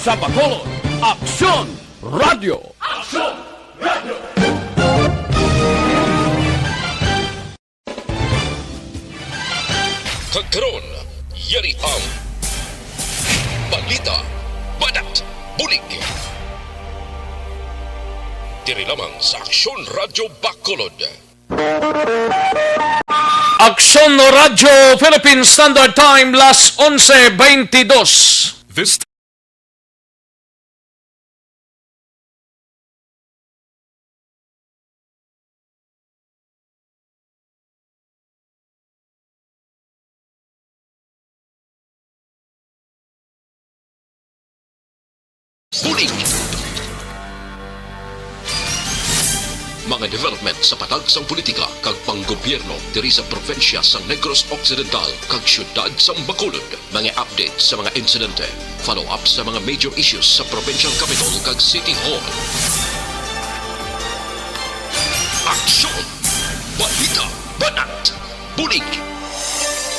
sa Bacolod, Aksyon Radio! Aksyon Radio! Kagkaroon, yari ang balita, badat, bulig. Diri lamang sa Aksyon Radio Bacolod. Aksyon Radio Philippine Standard Time, las 11:22. This Bulig. Mga development sa patagsang politika kag panggobyerno diri sa probinsya sa Negros Occidental kag syudad sa Bacolod. Mga update sa mga insidente, follow-up sa mga major issues sa provincial capital kag City Hall. Aksyon! Balita! Banat! Bulig!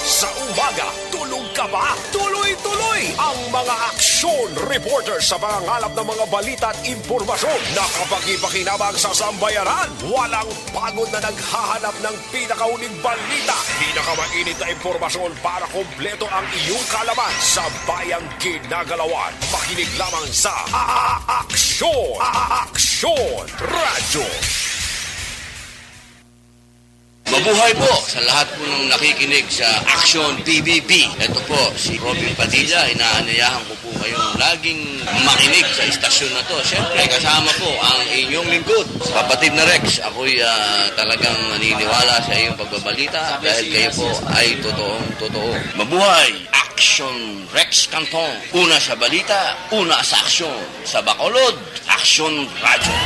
Sa umaga, tulog ka ba? Tuloy-tuloy ang mga aksyon reporter sa mga ngalap ng mga balita at impormasyon na kapag-ipakinabang sa sambayanan. Walang pagod na naghahanap ng pinakauling balita. Pinakamainit na impormasyon para kompleto ang iyong kalaman sa bayang ginagalawan. Makinig lamang sa Aksyon! Aksyon Radio! Mabuhay po sa lahat po ng nakikinig sa Action PBB. Ito po si Robin Padilla. Inaanyayahan ko po kayong laging makinig sa istasyon na to. Siyempre kasama po ang inyong lingkod, kapatid na Rex. Ako'y talagang naniniwala sa iyong pagbabalita dahil kayo po ay totoong-totoo. Mabuhay Action Rex Canton. Una sa balita, una sa aksyon. Sa Bacolod, Action Radio.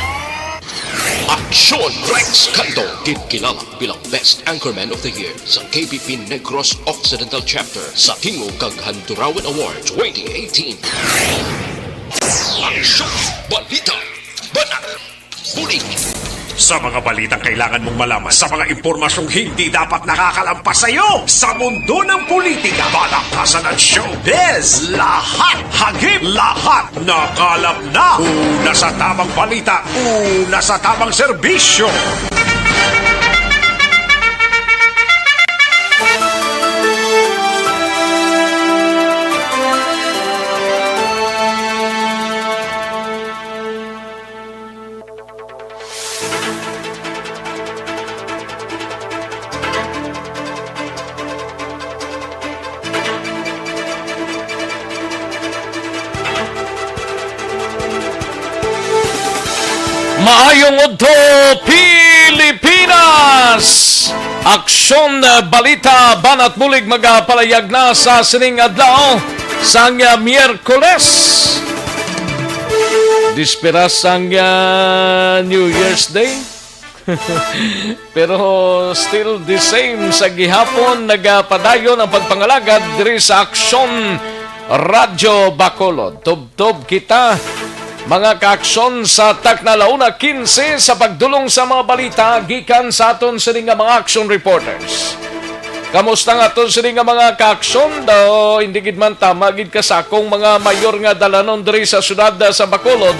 Aksyon Rex Canto, kilala bilang Best Anchorman of the Year sa KBP Negros Occidental Chapter sa Tingog kag Handurawan Award 2018. Aksyon! Balita! Banat! Bulig! Sa mga balitang kailangan mong malaman, sa mga impormasyong hindi dapat nakakalampas sa iyo, sa mundo ng politika, balakasan at showbiz, lahat, hagip, lahat, nakalap na. Una sa tamang balita, una sa tamang serbisyo. Maayong udto Pilipinas! Aksyon balita banat bulig magapalayag na sa sining adlaw sang Miyerkules. Disperas sang New Year's Day. Pero still the same sa gihapon nagapadayon ang pagpangalagad diri sa Aksyon Radyo Bacolod. Tub-tub kita mga kaaksyon sa taknalauna 15 sa pagdulong sa mga balita gikan sa aton sini nga mga action reporters. Kamusta nga aton sini nga mga kaaksyon daw hindi gid man tama gid kasakong mga mayor nga dalanon diri sa syudad sa Bacolod.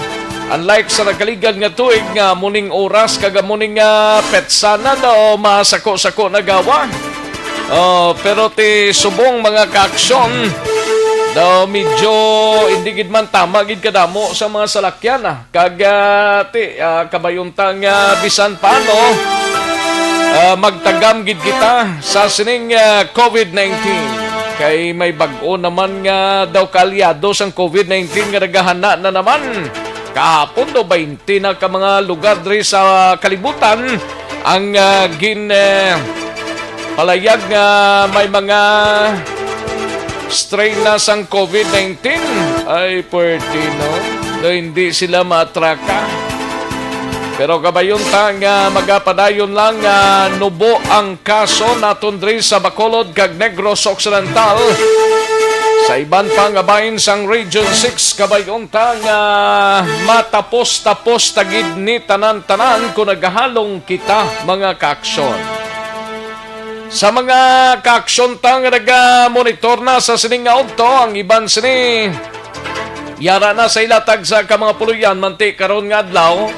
Unlike sa nagkaligad nga tuig nga muning oras kag muning petsana daw masako-sako nagawa. Pero ti subong mga kaaksyon daw medyo hindi gid man tama gid kadamo sa mga salakyan kag kabayuntang bisan paano magtagam gid kita sa sining COVID-19 kay may bag-o naman nga daw kaalyado sang COVID-19 nga nagahana na naman kahapon daw 20 na ka mga lugar diri sa kalibutan ang palayag nga may mga strain na sang COVID-19 ay pwede no do hindi sila matraka pero kabayon nga magapadayon lang nubo ang kaso naton diri sa Bacolod kag Negros Occidental sa iban pang abahin sang Region 6 kabayon nga matapos-tapos tagid ni tanan-tanan kung naghalong kita mga kaaksyon. Sa mga kaaksyon tang nag-monitor na sa sining nga udto, ang iban sini Yara na sa ilatag sa ka mga puluyan manti karon nga adlaw.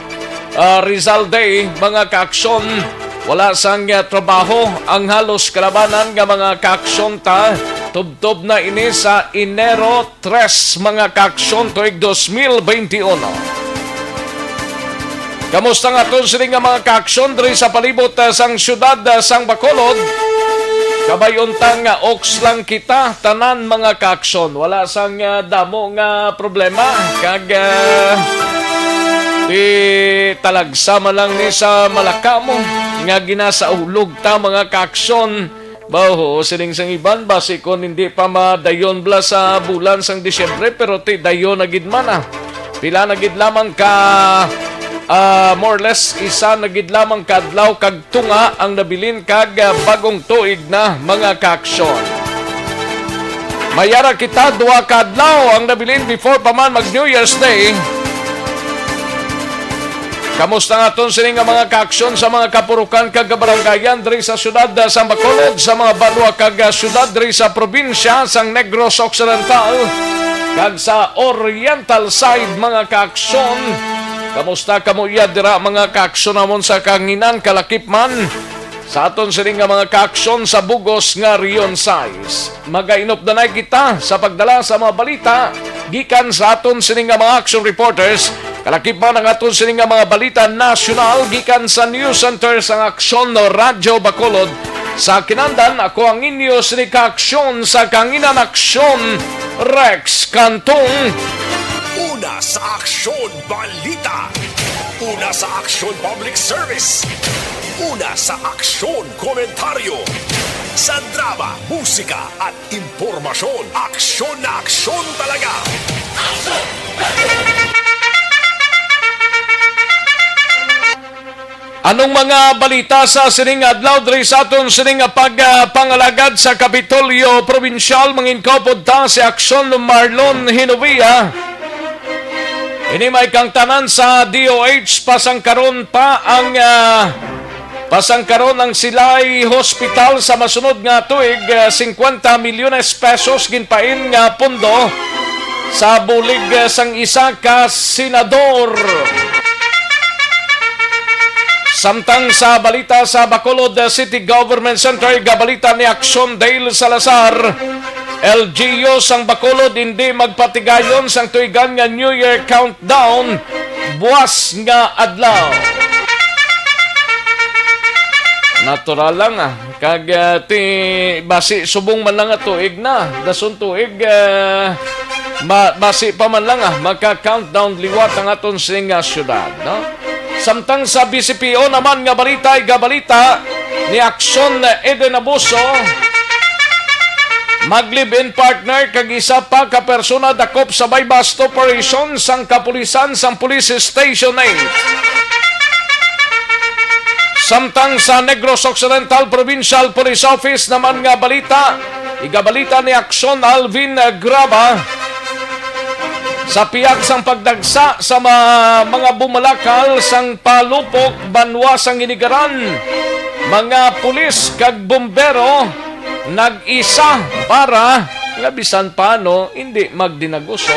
Rizal Day, mga kaaksyon, wala sang trabaho ang halos kalabanan nga mga kaaksyon ta. Tubtob na ini sa Enero 3, mga kaaksyon tuig 2021. Kamusta nga ito sila nga mga kaaksyon diri sa palibot sang syudad sang Bacolod? Kabayuntang nga oks lang kita, tanan mga kaaksyon. Wala sang damo nga problema. Talagsama lang ni sa Malacamo nga ginasaulog ta mga kaaksyon. Baho, siling sang iban, basi kon hindi pa madayon bla sa bulan sang Disyembre, pero ti dayon na gid man. Pila na gid lamang ka, more or less, isa na gid lamang kadlaw kag tunga ang nabilin kag bagong tuig na mga kaaksyon. Mayara kita, 2 kadlaw ang nabilin before pa man mag New Year's Day. Kamusta nga ton sila nga mga kaaksyon sa mga kapurukan kag kabaranggayan diri sa syudad sa Bacolod, sa mga balwa kag syudad diri sa probinsya sang Negros Occidental kag sa Oriental side mga kaaksyon. Kamusta kamo iya dira mga kaaksyon namon sa Kanginan, Kalakipman, sa aton sila nga mga kaaksyon sa Bugos nga Rion size. Magainop na kita sa pagdala sa mga balita gikan sa aton sila nga mga action reporters. Kalakip ang aton sining mga balita nasyonal gikan sa News Center sang Aksyon no Radyo Bacolod. Sa kinandan, ako ang inyo sining kaaksyon sa Kanginan Aksyon, Rex Cantong. Una sa Aksyon Balita. Una sa Aksyon Public Service. Una sa Aksyon Komentaryo. Sa drama, musika at impormasyon. Aksyon na aksyon talaga. Anong mga balita sa sining adlaw diri sa aton sining pagpangalagad sa Kapitolyo Provincial, mangin-kopod ta si Aksyon Marlon Hinovia. Ini may kang tanan sa DOH, pasangkaron ang Silay Hospital sa masunod nga tuig, 50 milyones pesos ginpain nga pondo sa bulig sang isa ka senador. Samtang sa balita sa Bacolod City Government Center, gabalita ni Aksyon Dale Salazar, LGU sang Bacolod hindi magpatigayon sang tuigan nga New Year countdown buwas nga adlaw. Natural lang kag ti basi subong man lang tuig na dason tuig basi pa man lang magka-countdown liwat ang aton sing syudad, no? Samtang sa BCPO naman nga balita ay gabalita ni Aksyon Eden Abuso, mag-live-in partner kag isa pa ka persona dakop sa bypass operation sang kapulisan sang Police Station 8. Samtang sa Negros Occidental Provincial Police Office naman nga balita, igabalita ni Aksyon Alvin Graba, sa piyag sang pagdagsa sa mga bumalakal sang palupok banwa sang Inigaran, mga pulis kag bumbero nag-isa para nga bisan paano hindi magdinaguso.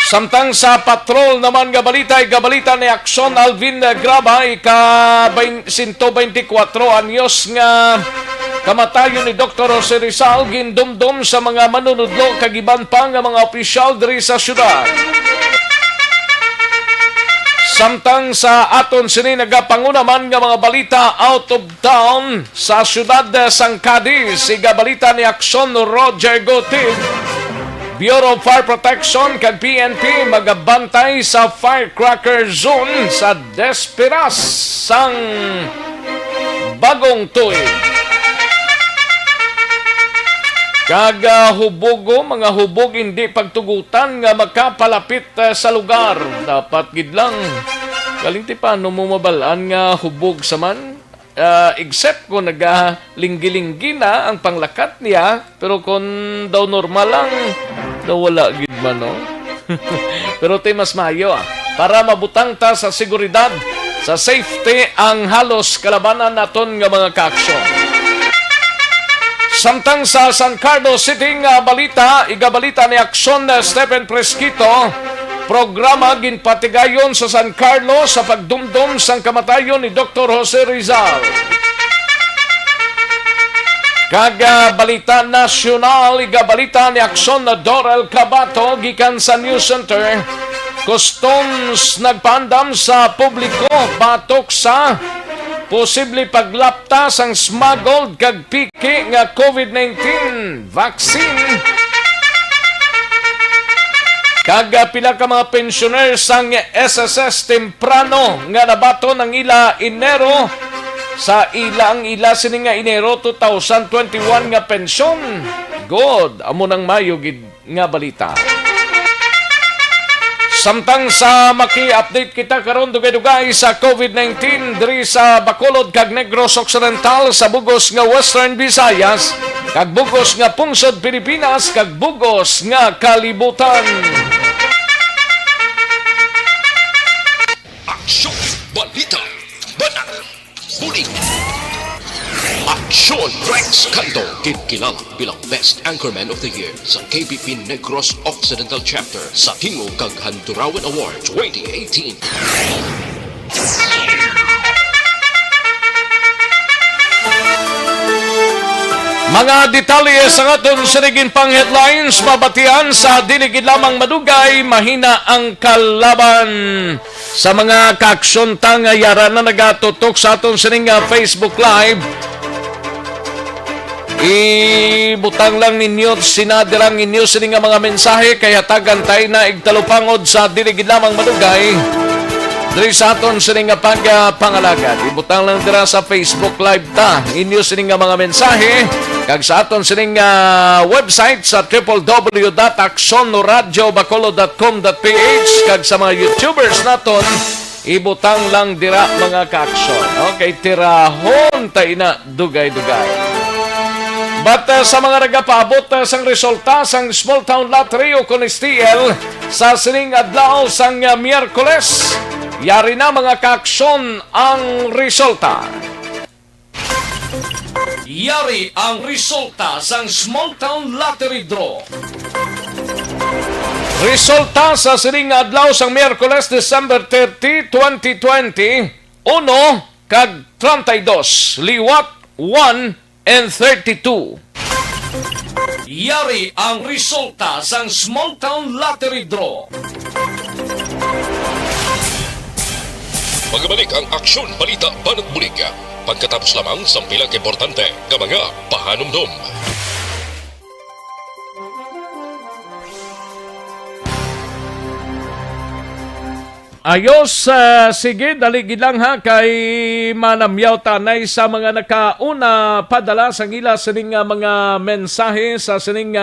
Samtang sa patrol naman nga balita ay gabalita ni Aksyon Alvin Graba, ika 124 anyos nga kamatayon ni Dr. Jose Rizal gindumdum sa mga manunudlo kagiban pa nga mga opisyal diri sa syudad. Samtang sa aton sini nagapangunaman nga mga balita out of town sa syudad sang Cadiz, igabalita ni Aksyon Roger Gotib, Bureau of Fire Protection kag PNP magabantay sa firecracker zone sa Desperas sang Bagong Tuig. Kag hubogo, mga hubog hindi pagtugutan nga magkapalapit sa lugar. Dapat gid lang kalinti paano mo mabalaan nga hubog sa man, except kung nagalinggi-linggi na ang panglakat niya, pero kung daw normal lang nawala gid man, no? Pero tay mas maayo para mabutang ta sa seguridad, sa safety ang halos kalabanan naton nga mga kaaksyon. Samtang sa San Carlos City nga balita, igabalita ni Aksyon na Stephen Presquito, programa ginpatigayon sa San Carlos sa pagdumdum sang kamatayon ni Dr. Jose Rizal. Kaga balita nasyonal, igabalita ni Aksyon na Dorel Cabato gikan sa News Center, customs nagpaandam sa publiko batok sa posible paglapta sang smuggled kag piki nga COVID-19 vaccine. Kaga pila ka mga pensioner sang SSS temprano nga nabato ng ila Enero sa ilang ila sini nga Enero 2021 nga pensyon. God, amo nang mayo gid nga balita. Samtang sa maki-update kita karon dugay-dugay sa COVID-19 diri sa Bacolod kag Negros Occidental sa bugos nga Western Visayas kag bugos nga pungsod Pilipinas kag bugos nga kalibutan. Aksyon, balita, banat, huling. Aksyon Rex Canto, kinkilang bilang Best Anchorman of the Year sa KBP Negros Occidental Chapter sa Tingog kag Handurawan Award 2018. Mga detalye sa aton sinigin pang headlines, mabatian sa diligid lamang madugay, mahina ang kalaban. Sa mga kaaksyon tangayara na nagatutok sa aton sining Facebook Live, ibutang lang ninyo, sinadirang ninyo sining mga mensahe, kaya tagantay na igtalupangod sa diligid lamang madugay. Diri sa aton sining pangalagan, ibutang lang dira sa Facebook Live ta, inyo sining mga mensahe, kag sa aton sining website sa www.aksonradiobacolod.com.ph kag sa mga YouTubers naton, ibutang lang dira mga kaaksyon. Okay, tirahon tayo na dugay-dugay. But sa mga nagapaabot sang resulta sang Small Town Lottery o Conistiel sa sining adlaw sang Miyerkules, yari na mga kaaksyon ang resulta. Yari ang resulta sang Small Town Lottery Draw. Resulta sa sining adlaw sang Miyerkules, December 30, 2020, 1 kag 32, liwat 1 and 32. Yari ang resulta sang Small Town Lottery Draw. Magbalik ang Aksyon Balita Banat Bulig pagkatapos lamang sa pilang importante ng mga pahanumdum. Ayos, sige, daligid lang ha, kay manamyaw tanay sa mga nakauna padala sa ila sining mga mensahe sa sining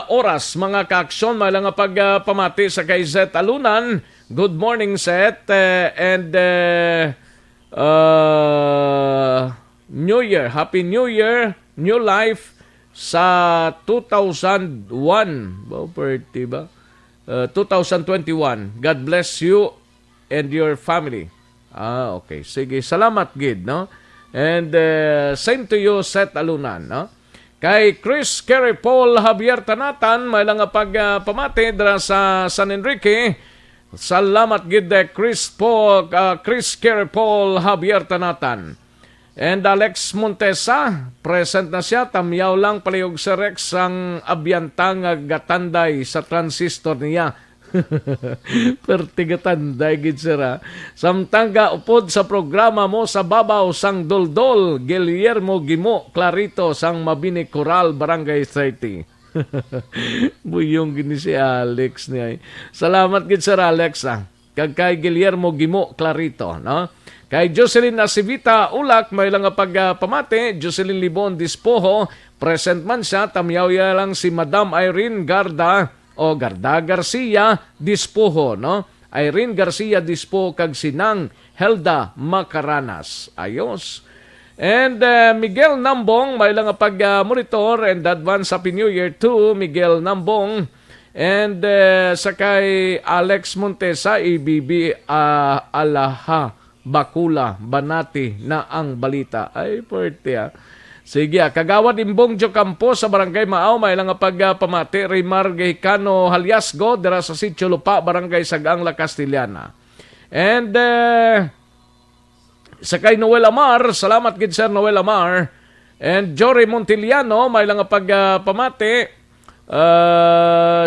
oras, mga kaaksyon, may lang pagpamati sa kay Zet Alunan. Good morning, Zet, and New Year, Happy New Year, New Life sa 2001, ba? 2021. God bless you and your family. Okay. Sige. Salamat, Gid, no? And same to you, Seth Alunan, no? Kay Chris Kerry Paul Javier Tanatan, may lang pagpamati dara sa San Enrique. Salamat, Gid, Chris Kerry Paul Javier Tanatan. And Alex Montesa, present na siya, tamyaw lang palihog sa Rex ang abyantang gatanday sa transistor niya. Pertigatanday, gid sira. Samtang ka upod sa programa mo sa babaw sang Doldol, Guillermo Gimo, Clarito, sang Mabini Coral, Barangay 30. Buyong gini si Alex niya. Salamat, gid sira, Alex. Kag kay Guillermo Gimo, Clarito, no? Kay Jocelyn Nasivita Ulak, may lang pamate. Jocelyn Libon Dispoho, present man siya, tamyaw lang si Madam Irene Garda Garcia Dispoho, no? Irene Garcia Dispoho kag sinang Helda Macaranas. Ayos. And Miguel Nambong, may lang monitor and advance Happy New Year to Miguel Nambong. And sakay Alex Montesa, IBB Alaha Bakula, Banati na ang balita. Ay, pwerte Sige, Kagawad Imbong Jo Campo sa Barangay Maaw, may lang pagpamati, Rimar Gehicano Haliasgo, dira sa Sitio Lupa, Barangay Sagang, La Castillana. And sa kay Noel Amar, salamat gid Sir Noel Amar. And Jory Montiliano, may lang pagpamati,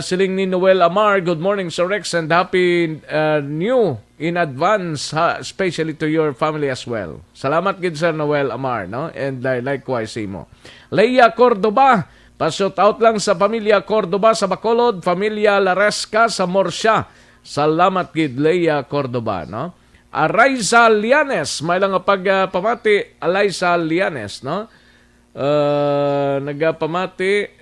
siling ni Noel Amar, good morning Sir Rex and happy new in advance, especially to your family as well. Salamat gid Sir Noel Amar, no? And likewise mo. Leia Cordoba, pa-shout out lang sa pamilya Cordoba sa Bacolod, pamilya Laresca sa Morsya. Salamat gid Leia Cordoba, no? Araiza Lianes, may lang pagpamati, Alaiza Lianes, no? Nagpamati,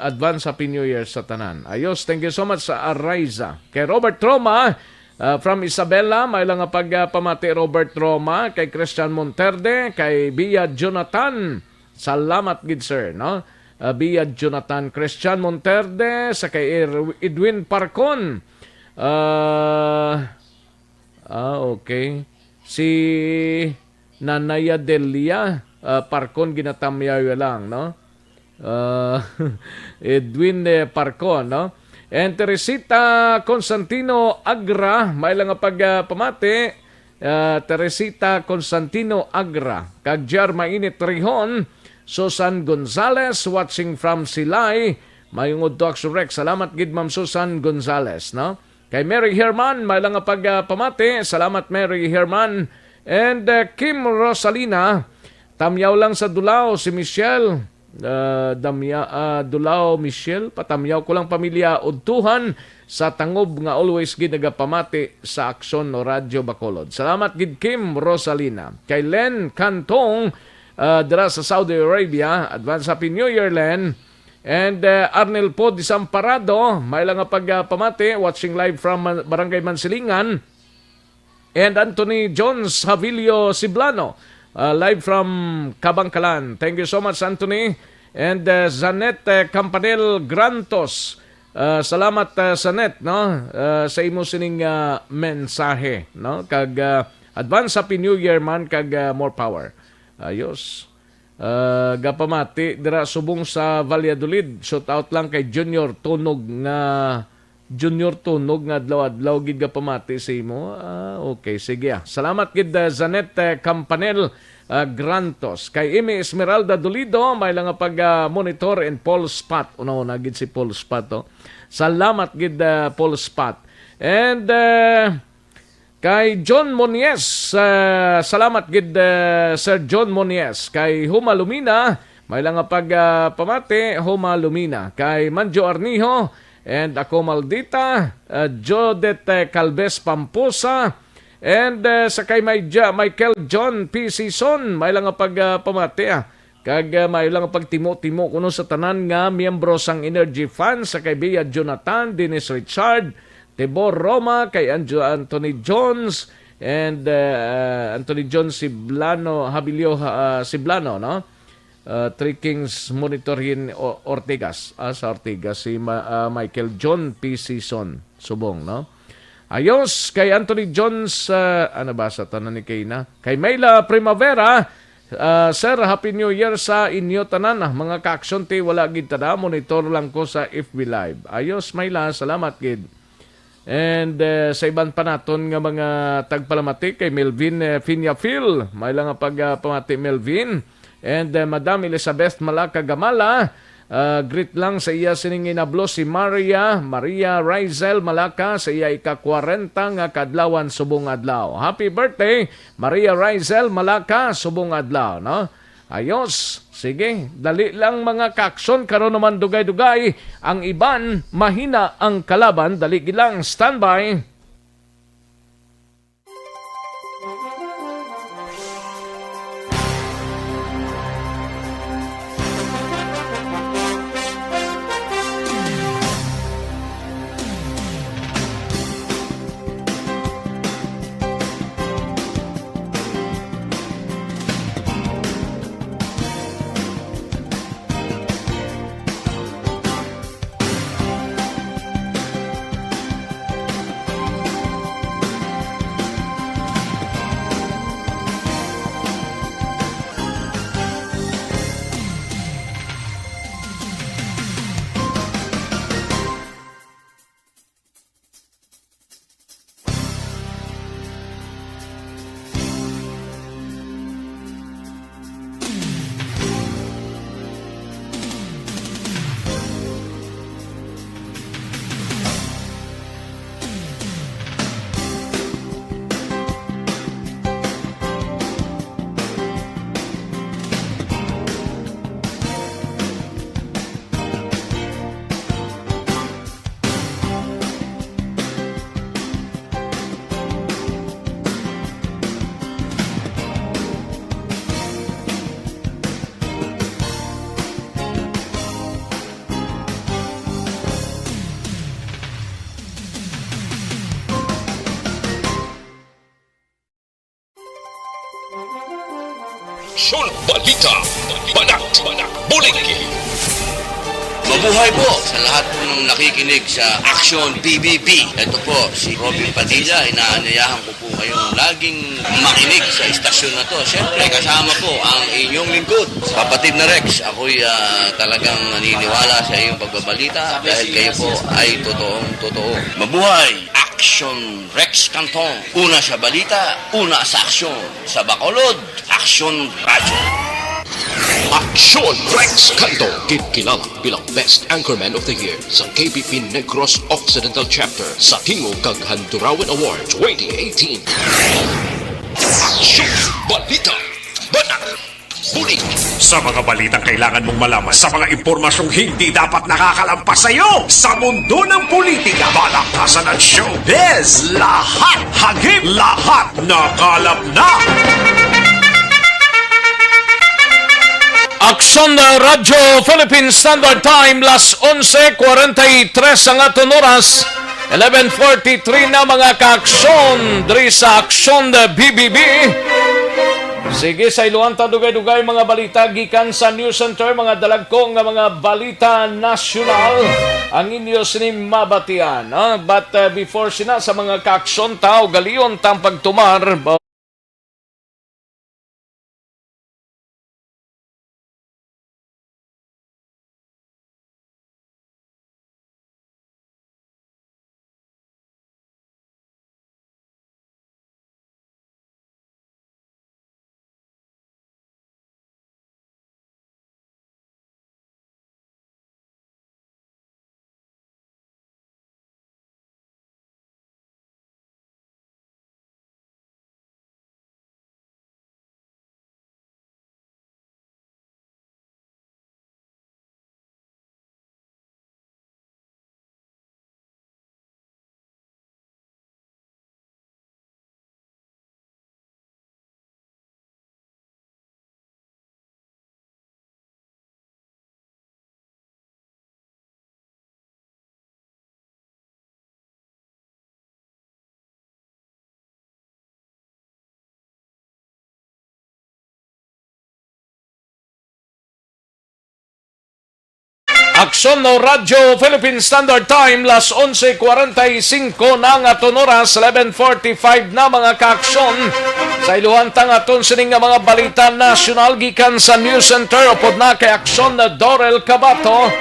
advance Happy New Year sa tanan. Ayos, thank you so much sa Araiza. Kay Robert Troma, from Isabela, may lang pagpamati Robert Troma, kay Christian Monterde, kay Bia Jonathan. Salamat gid sir, no? Bia Jonathan, Christian Monterde, sa kay Edwin Parcon. Okay. Si Nanaya Delia, Parcon ginatamyayo lang, no? Edwin Parcon, no? And Teresita Constantino Agra, may lang pagpamati, Teresita Constantino Agra, kag Jar Mainit Rihon, Susan Gonzales, watching from Silay, mayungod to Rex. Salamat gid Ma'am Susan Gonzales, no? Kay Mary Herman, may lang pagpamati, salamat Mary Herman. And Kim Rosalina, tamyaw lang sa Dulao si Michelle. Dulao Michelle, patamyaw ko lang pamilya Udtuhan sa Tangob nga always gid nagapamati sa Aksyon no Radyo Bacolod. Salamat gid Kim Rosalina. Kay Len Cantong, dira sa Saudi Arabia, advance Happy New Year Len. And Arnel Po Disamparado, may lang pagpamati, watching live from Barangay Mansilingan. And Anthony Jones Havilio Siblano, live from Kabangkalan. Thank you so much, Anthony. And Zanet Campanel Grantos. Salamat, Zanet, no? Sa imo sining mensahe, no? Kag advance Happy New Year man, kag more power. Ayos. Gapamati, dira subong sa Valladolid. Shout out lang kay Junior Tunog nga adlaw-adlaw gid gapamati sa imo. Okay, sige. Salamat gid Zanet Campanel Grantos. Kay Amy Esmeralda Dolido, may lang pag-monitor and Paul Spot. Una-una gid si Paul Spot, oh. Salamat gid Paul Spot. And kay John Monies, salamat gid Sir John Monies. Kay Huma Lumina, may lang pagpamati Huma Lumina. Kay Manjo Arnijo, and ako Maldita, Jodette Calves Pampusa, and sa kay Michael John P. Sison, may lang pagpamati kag may lang pagtimo-timo kuno sa tanan nga miyembro sang Energy Fund, sa kay Bia Jonathan, Dennis Richard, Tibor Roma, kay Anthony Jones, and Anthony Jones Siblano, Habilio Siblano, no? Three Kings Monitorin Ortigas, sa Ortigas, si Michael John P. Sison, subong, no? Ayos, kay Anthony Jones, ano ba sa tanan ni Kayna? Kay Mayla Primavera, Sir, Happy New Year sa inyo tanan. Mga ka-aksyon ti, wala gid tada, monitor lang ko sa FB Live. Ayos, Mayla, salamat gid. And sa iban pa naton nga mga tagpalamati, kay Melvin Finyafil, may lang pagpamati Melvin. And Madam Elizabeth Malaka Gamala, greet lang sa iya sining inablo si Maria Rizel Malaka, sa iya ika-40 nga kadlawan subong adlaw. Happy birthday Maria Rizel Malaka, subong adlaw, no? Ayos, sige, dali lang mga kakson, karon naman dugay-dugay, ang iban mahina ang kalaban, dali gilang, standby. Bulig! Mabuhay po sa lahat po ng nakikinig sa Action PBB. Ito po, si Robin Padilla. Inaanyayahan ko po kayong laging makinig sa istasyon na to. Siyempre, kasama po ang inyong lingkod. Kapatid na Rex, ako'y talagang naniniwala sa iyong pagbabalita dahil kayo po ay totoong-totoo. Mabuhay! Action Rex Canton. Una sa balita, una sa aksyon. Sa Bacolod, Action Radio. Aksyon Rex Canto, kilala bilang Best Anchorman of the Year sa KBP Negros Occidental Chapter sa Tingog kag Handurawan Award 2018. Aksyon Balita Banat Bulig. Sa mga balitang kailangan mong malaman, sa mga impormasyong hindi dapat nakakalampas sa iyo, sa mundo ng politika, balakasan at showbiz, lahat hagip, lahat nakalap na. Aksyon na Radyo Philippine Standard Time, las 11:43 ang aton oras, 11:43 na mga kaaksyon, diri sa Aksyon na BBB. Sige, sa iluhan ta dugay-dugay mga balita gikan sa News Center, mga dalagkong nga mga balita nasyonal ang inyo sining mabatian. But before sina sa mga kaaksyon tao, galiyon tang pagtumar. Aksyon no Radyo Philippine Standard Time, las 11:45 na nga aton oras, 11:45 na mga kaaksyon. Sa iluhan tang aton sining nga mga balita nasyonal gikan sa News Center, upod na kay Aksyon na Dorel Cabato.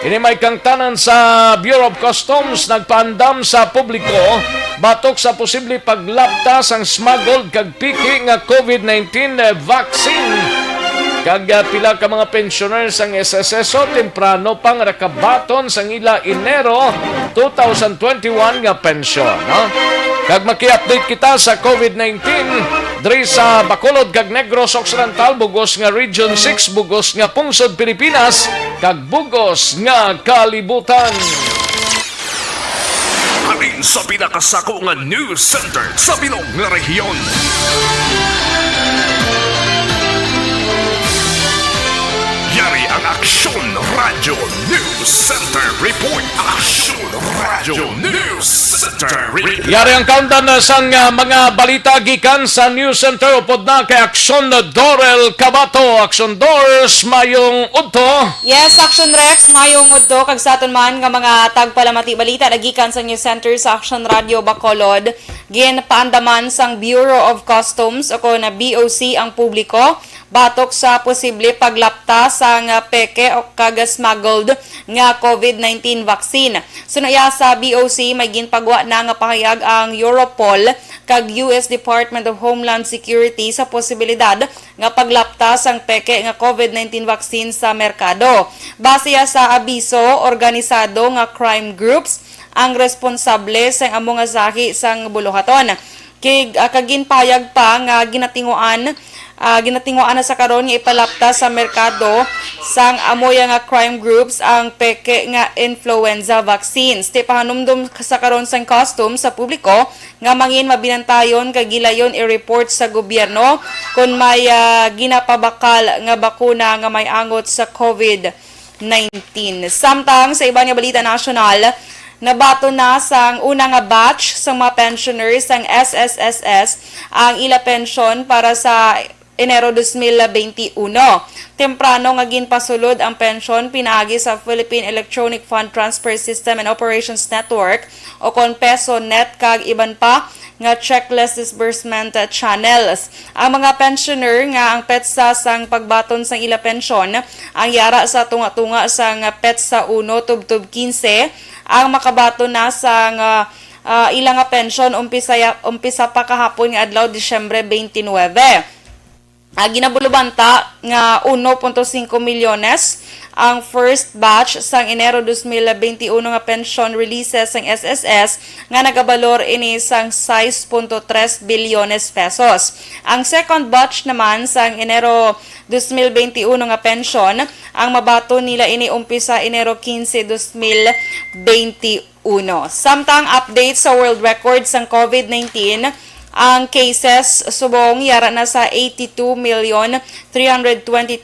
Ini may kangtanan sa Bureau of Customs, nagpaandam sa publiko batok sa posible paglaptas ang smuggled kag piki nga COVID-19 vaccine. Kag pila ka mga pensioners ang SSSO temprano pang rakabaton sang ila Enero 2021 nga pensyon, no? Kag maki-update kita sa COVID-19 diri sa Bacolod kag Negros Occidental, bugos nga Region 6, bugos nga pungsod Pilipinas, kag bugos nga kalibutan. Halin sa pinakasako nga news center sa bilog nga rehiyon. Yari ang Aksyon Radio News Center Report. Aksyon Radio News Center Report. Yari ang countdown na sang mga balita gikan sa News Center, upod na kay Aksyon na Dorel Cabato. Aksyon Dors, mayong udto. Yes, Action Rex, mayong udto kag sa aton man nga mga tagpalamati balita nagikan sa News Center sa Action Radio Bacolod. Ginpaandaman sang Bureau of Customs o na BOC ang publiko batok sa posible paglapta sa nga peke o kag smuggled nga COVID-19 vaccine. Sunuya sa BOC may ginpagwa na nga pahayag ang Europol kag US Department of Homeland Security sa posibilidad nga paglapta sang peke nga COVID-19 vaccine sa merkado. Base sa abiso, organisado nga crime groups ang responsable sa among asahi sang buluhaton. Kaginpayag pa nga ginatinguan na sa karon nga ipalapta sa merkado sang amoya nga crime groups ang peke nga influenza vaccines. Pahanumdum sa karon sang customs sa publiko nga mangin mabinantayon kag gilayon i-report sa gobyerno kung may ginapabakal nga bakuna nga may angot sa COVID-19. Samtang sa iba nga balita nasyonal, nabato na sang una nga batch sa mga pensioners sang SSSS ang ila pensyon para sa Enero 2021. Temprano nga ginpasulod ang pensyon pinaagi sa Philippine Electronic Fund Transfer System and Operations Network o kon PESONet kag iban pa nga checklist disbursement channels. Ang mga pensioner nga ang petsa sang pagbaton sang ila pensyon ang yara sa tunga-tunga sang petsa 1 tubtub 15 ang makabaton na sang ilang nga pensyon umpisa pa kahapon nga adlaw Disyembre 29. Ginabulubanta nga 1.5 milyones ang first batch sang Enero 2021 nga pension releases sang SSS nga nagabalor ini sang 6.3 bilyones pesos. Ang second batch naman sang Enero 2021 nga pension ang mabato nila ini umpisa Enero 15, 2021. Samtang update sa world record sang COVID-19, ang cases subong yara na sa 82,322,170.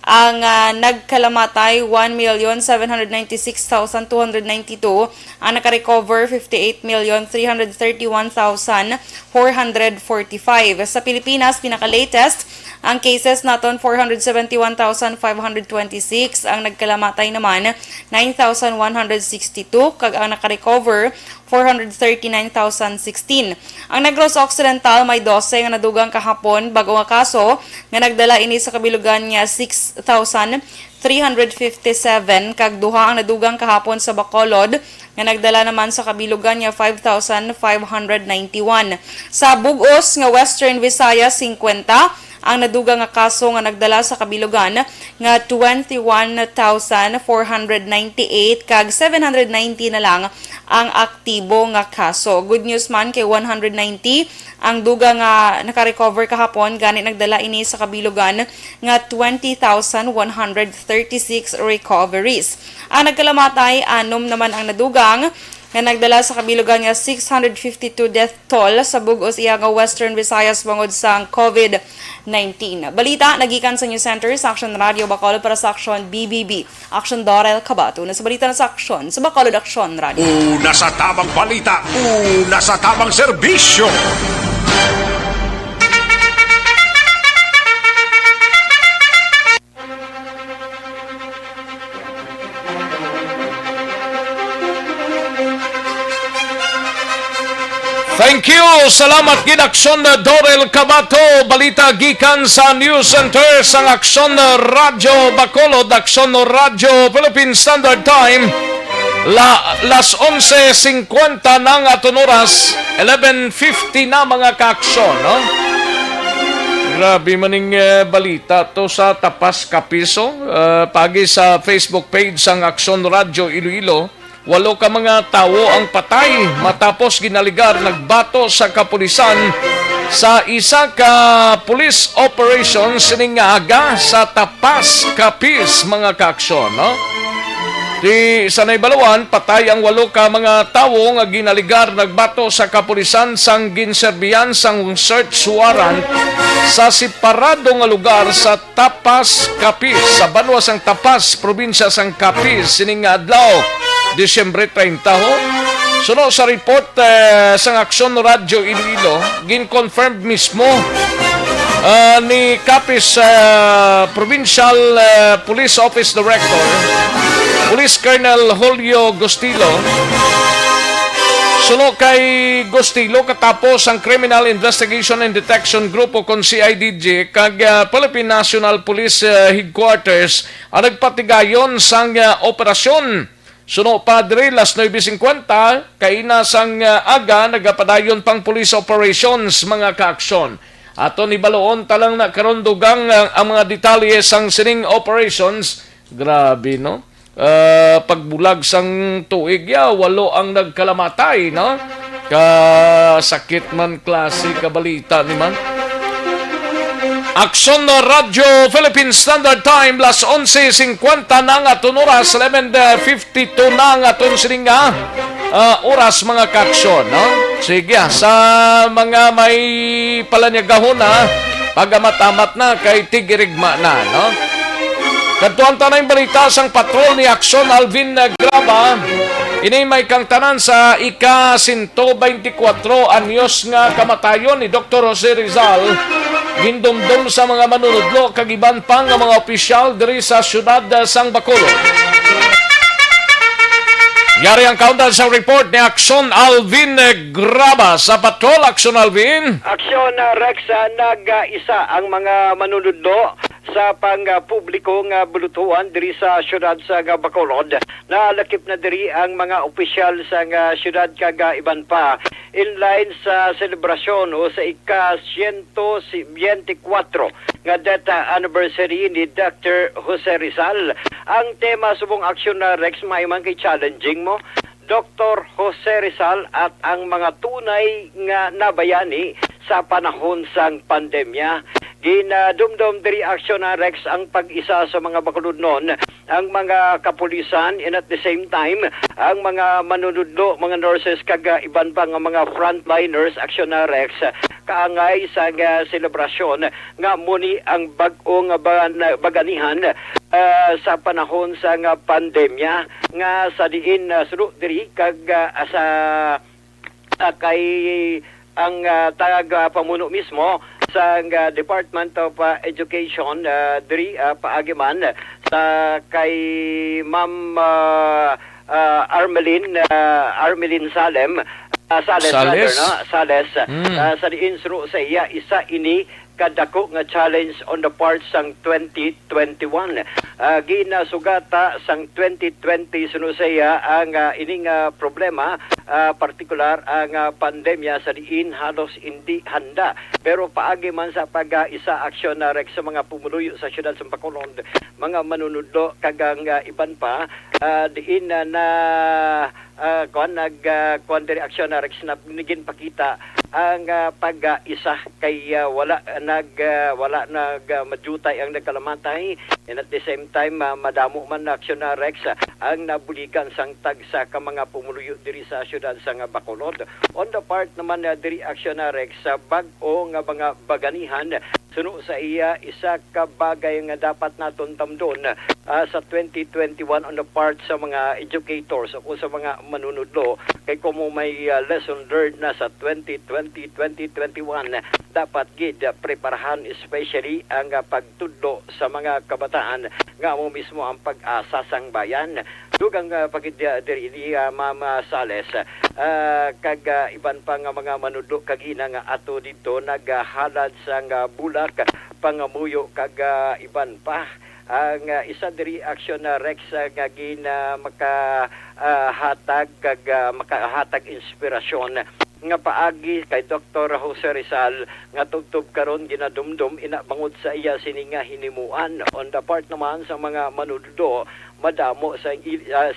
Ang nagkalamatay 1,796,292. Ang nakarecover 58,331,445. Sa Pilipinas, pinaka-latest, ang cases naton 471,526. Ang nagkalamatay naman 9,162. Kag ang nakarecover 439,016. Ang Negros Occidental may 12 nga nadugang kahapon bago nga kaso nga nagdala ini sa kabilugan niya 6,357 kag duha ang nadugang kahapon sa Bacolod nga nagdala naman sa kabilugan niya 5,591. Sa Bugos nga Western Visayas 50 ang nadugang nga kaso nga nagdala sa kabilugan nga 21,498 kag 790 na lang ang aktibo nga kaso. Good news man kay 190 ang duga nga naka-recover kahapon gani nagdala ini sa kabilugan nga 20,136 recoveries. Ang nagkalamatay 6 naman ang nadugang nga nagdala sa kabilugan nga 652 death toll sa Bugos iya nga Western Visayas bangod sa COVID-19. Balita nagikan sa News Center sa Action Radio Bacolod para sa Action BBB. Action Dorel Cabato na sa balita na sa Action sa Bacolod Action Radio. Una sa tamang balita, una sa tamang serbisyo. Thank you! Salamat gid Aksyon Dorel Cabato. Balita gikan sa News Center sa Aksyon Radio Bacolod, Aksyon Radio Philippine Standard Time. Las 11:50 ng aton oras, 11:50 na mga kaaksyon, no? Grabe maning balita to sa Tapas Kapiso. Pagi sa Facebook page sang Aksyon Radio Iloilo. 8 ka mga tawo ang patay matapos ginaligar nagbato sa kapulisan sa isa ka police operation sining aga sa Tapas Kapis mga kaaksyon, no? Di sanay Balawan, patay ang 8 ka mga tawo nga ginaligar nagbato sa kapulisan sang ginserbiyan sang search warrant sa separado nga lugar sa Tapas Kapis sa banwa sang Tapas, probinsya sang Kapis sining adlaw Disyembre 30 ho. Suno sa report sa Aksyon Radio Iloilo, gin-confirmed mismo ni Capiz Provincial Police Office Director, Police Colonel Julio Gustilo. Suno kay Gustilo katapos ang Criminal Investigation and Detection Group o kon CIDG kag Philippine National Police Headquarters ang nagpatigayon sang operasyon. Suno padre, las 9:50, kaina sang aga, nagapadayon pang police operations mga kaaksyon. Ato ni Baloon talang na karondugang ang mga detalye sang sining operations. Grabe, no? Pagbulag sang tuig, 8 ang nagkalamatay, no? Kasakit man klase kabalita ni man. Aksyon Radio Philippine Standard Time, las 11:50 na nga aton oras, 11:52 na nga aton sininga oras mga kaaksyon, no? Sige, sa mga may palanyagahon na, pagama't-amat na kay tigirigma na, no? Kadtuan tanay balita sang patrol ni Aksyon Alvin Graba, Ini may kang tanan sa ika-124 anyos nga kamatayon ni Dr. Jose Rizal. Gindumdum sa mga manunudlo kag iban pa nga mga opisyal diri sa syudad sang Bacolod. Yari ang countdown sa report ni Aksyon Alvin Graba sa Patrol. Aksyon Alvin. Aksyon Rex, nag-isa ang mga manunudlo sa pang-publiko nga bulutuan diri sa syudad sa Bacolod. Nalakip na diri ang mga opisyal sa syudad kag iban pa in line sa selebrasyon o sa ika-124 nga death anniversary ni Dr. Jose Rizal. Ang tema subong aksyon na Rex maiman kay challenging mo Dr. Jose Rizal at ang mga tunay nga nabayani sa panahon sang pandemya. Ginadumdum diri aksyon na Rex ang pag-isa sa mga Bacolodnon, ang mga kapulisan, and at the same time ang mga manunudlo, mga nurses kag iban pa nga mga frontliners aksyon na Rex kaangay sa selebrasyon nga muni ang bag-ong baganihan sa panahon sa pandemya nga sa diin suru diri kag sa kay ang taga-pamuno mismo sa Department of Education diri paagiman sa kay Ma'am Armelin Sales. Sa diin suru sa iya isa ini kadako nga challenge on the part sang 2021. Ginasugata sang 2020 sunu saya ang ining problema, partikular ang pandemya sa diin halos hindi handa. Pero paagi man sa pag-isa aksyon na Rex sa mga pumuluyo sa syudad sa Bacolod, mga manunudlo kagang iban pa diin na kuan diri aksyon na Rex na nigin pakita ang pag-isa kay wala madutay ang nagkalamatay, and at the same time madamo man na aksyon na Rex ang nabulikan sang tagsa ka mga pumuluyo diri sa syudad sa Bacolod. On the part naman diri aksyon na Rex sa bag-o nga mga baganihan, suno sa iya isa ka bagay nga dapat naton tamdon sa 2021 on the part sa mga educators o sa mga manunudlo kay kung may lesson learned na sa 2020-2021 dapat gid preparahan especially ang pagtudlo sa mga kabataan nga mo mismo ang pag-asa sang bayan. Dugang pagid diri Mama Sales kag iban pa nga mga manudlo kag ina nga ato dito naghalad sang bulak pangamuyo kag iban pa ang isa diri aksyon na Rex nga makahatag inspirasyon nga paagi kay Dr. Jose Rizal nga tugtog karon ginadumdum ina bangod sa iya sininga hinimuan. On the part naman sa mga manudlo, madamo sa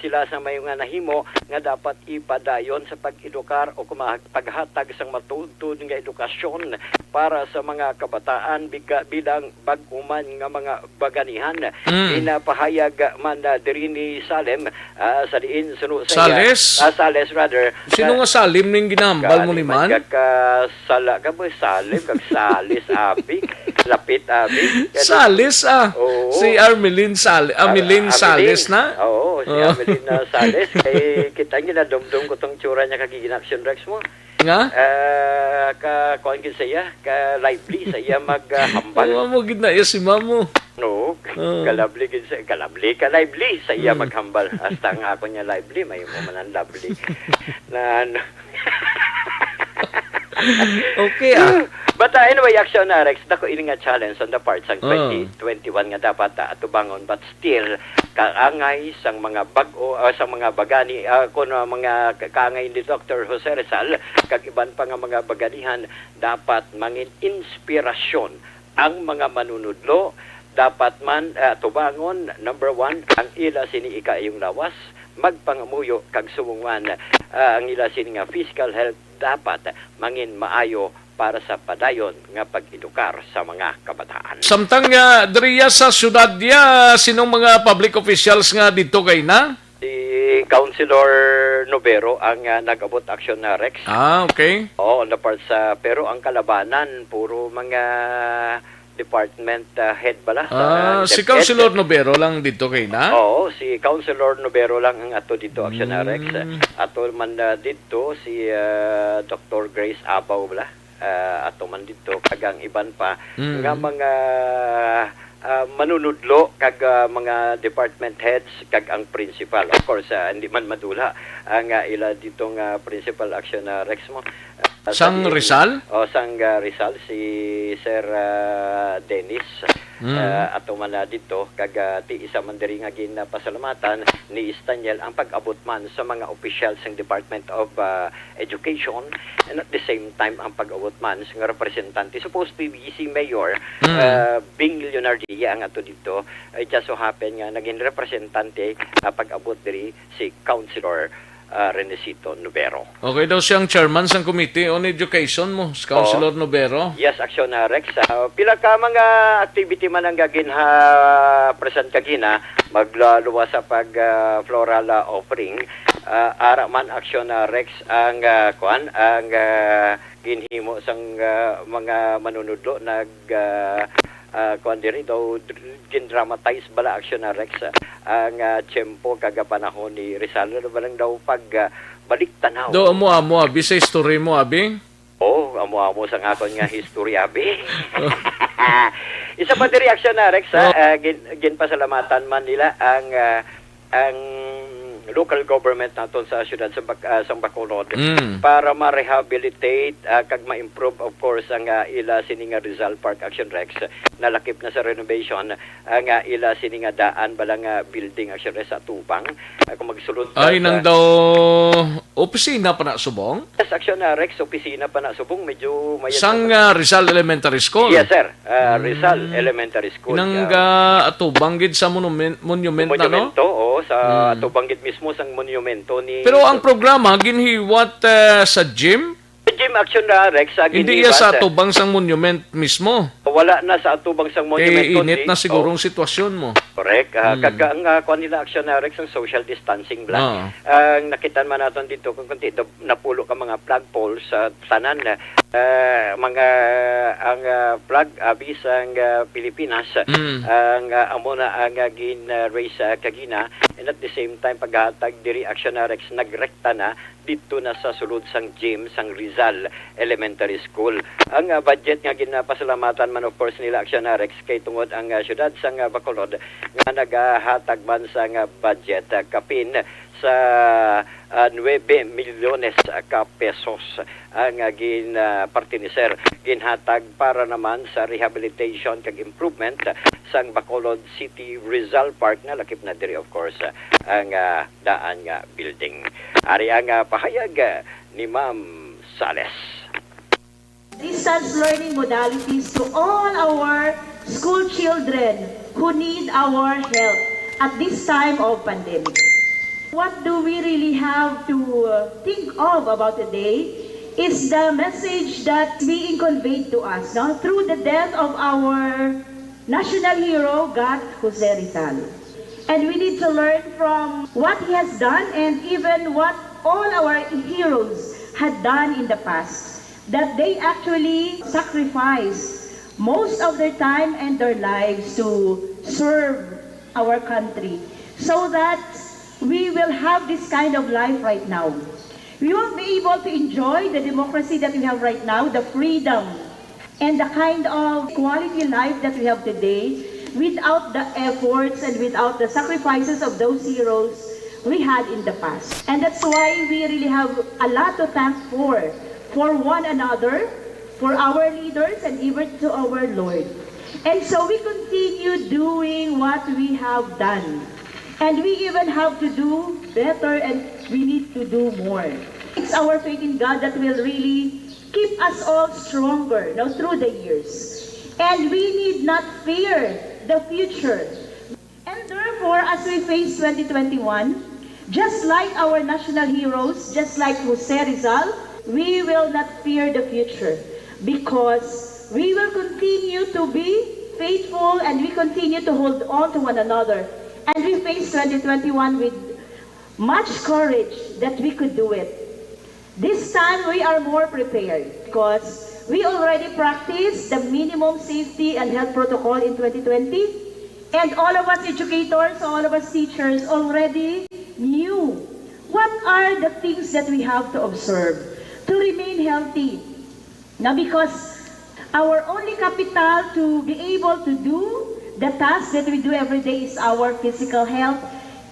sila sa may nga nahimo nga dapat ipadayon sa pag-edukar o paghatag sang matutud nga edukasyon para sa mga kabataan bilang bag-uman nga mga baganihan. Inapahayag man diri ni Salem sa diin suno sa Sales rather. Sino nga Salim ning ginambal mo ni man? Sala ka mo Salem kag Salis abi lapit abi. Salis si Armelin Sales na? Oo, si Armelin Sales. Kay kita ginadumdum ko tong tsura niya kagiginaksyon Rex mo. Nga? Kuhaan kin sa iya, ka-lively sa iya maghambal. Ano mo gid na iya si mamo? No, ka-lively sa iya maghambal. Hasta nga ako niya lively, may mo man ang lovely. Na ano. Okay But anyway, action na Rex, dako ini nga challenge on the part sang 2021 nga dapat atubangon, but still kaangay sang mga bag-o sang mga bagani kun mga kaangay ni Dr. Jose Rizal kag iban pa nga mga baganihan, dapat mangin inspirasyon ang mga manunudlo. Dapat man tubangon, number 1 ang ila sini ikayong lawas, magpangamuyo kag sumungan ang ila sini nga physical health dapat mangin maayo para sa padayon nga pag-edukar sa mga kabataan. Samtang diriya sa syudad sinong mga public officials nga dito kay na? Si Councilor Novero ang nag-abot action na Rex. Okay. On the part sa pero ang kalabanan puro mga department head bala. Si Councilor Nobero lang dito kay na? Oo, si Councilor Nobero lang ang ato dito, Action Rex. Ato man dito si Dr. Grace Abaw bala. Ato man dito kagang iban pa nga mga manunudlo kag mga department heads kag ang principal. Of course, hindi man madula ang ila dito nga principal Action Rex mo. Sang Rizal? Sang Rizal si Sir Dennis. Ato man dito kag ti isa man diri nga ginapasalamatan ni Staniel ang pag-abot man sa mga officials ng Department of Education, and at the same time ang pag-abot man sa nga representante supposed to be si Mayor Bing Leonardia ang ato dito. It just so happen nga naging representante pag-abot diri si Councilor Renesito Nobero. Okay daw siyang chairman sang Committee on Education mo, si Councilor Nobero. Yes, Action Rex. Pila ka mga activity man ang gagin present kagina maglaluwa sa pag floral offering. Ara man Action Rex ang ang ginhimo sang mga manunudlo kuan diri daw gin-dramatize bala Action Rex ang tiyempo kaga panahon ni Rizal balang daw pag balik tanaw. Do amo abi sa history mo abi? Amo sang akon nga history abi. Isa pa diri Action Rex gin pasalamatan man nila ang local government naton sa siyudad sa Bacolod para ma-rehabilitate kag ma-improve of course ang ila sininga Rizal Park Action Rex nalakip na sa renovation ang ila sininga daan balang building Action Rex sa Tubang kung magsulod ay nang daw opisina pa na subong? Yes, Action Rex opisina pa na subong medyo mayat sang Rizal Elementary School? Yes sir, Rizal Elementary School nang atubang gid sa monument na no? Sa atubang gid mismo sang monumento ni. Pero ang programa ginhiwat sa gym? Gym Action Rex hindi iya sa atubang sang monument mismo. Wala na sa atubang sang monumento. Init na sigurong sitwasyon mo. Correct. Kag ang kuan nila Action Rex ang social distancing lang. Ang nakita man naton dito kung kunti napulo ka mga flagpoles sa tanan mga ang flag abis ang Pilipinas ang amo na ang gin-raise kagina, and at the same time paghatag diri Action Rex nagrekta na dito na sa sulod sang gym sang Rizal Elementary School. Ang budget nga ginapasalamatan man of course nila Action Rex kay tungod ang syudad sang Bacolod nga nagahatag man sang budget kapin sa 9 milyones ka pesos ang ginpartiniser ginhatag para naman sa rehabilitation kag improvement sang Bacolod City Rizal Park na lakip na diri of course ang daan nga building. Ari ang pahayag ni Ma'am Sales. Distance learning modalities to all our school children who need our help at this time of pandemic. What do we really have to think of about today is the message that being conveyed to us through the death of our national hero, God Jose Rizal. And we need to learn from what he has done and even what all our heroes had done in the past. That they actually sacrificed most of their time and their lives to serve our country so that we will have this kind of life right now. We won't be able to enjoy the democracy that we have right now, the freedom, and the kind of quality life that we have today without the efforts and without the sacrifices of those heroes we had in the past. And that's why we really have a lot to thank for one another, for our leaders, and even to our Lord. And so we continue doing what we have done. And we even have to do better, and we need to do more. It's our faith in God that will really keep us all stronger through the years. And we need not fear the future. And therefore, as we face 2021, just like our national heroes, just like Jose Rizal, we will not fear the future because we will continue to be faithful and we continue to hold on to one another. And we face 2021 with much courage that we could do it. This time we are more prepared because We already practiced the minimum safety and health protocol in 2020, and all of us educators, all of us teachers already knew what are the things that we have to observe to remain healthy. Now, because our only capital to be able to do the tasks that we do every day is our physical health,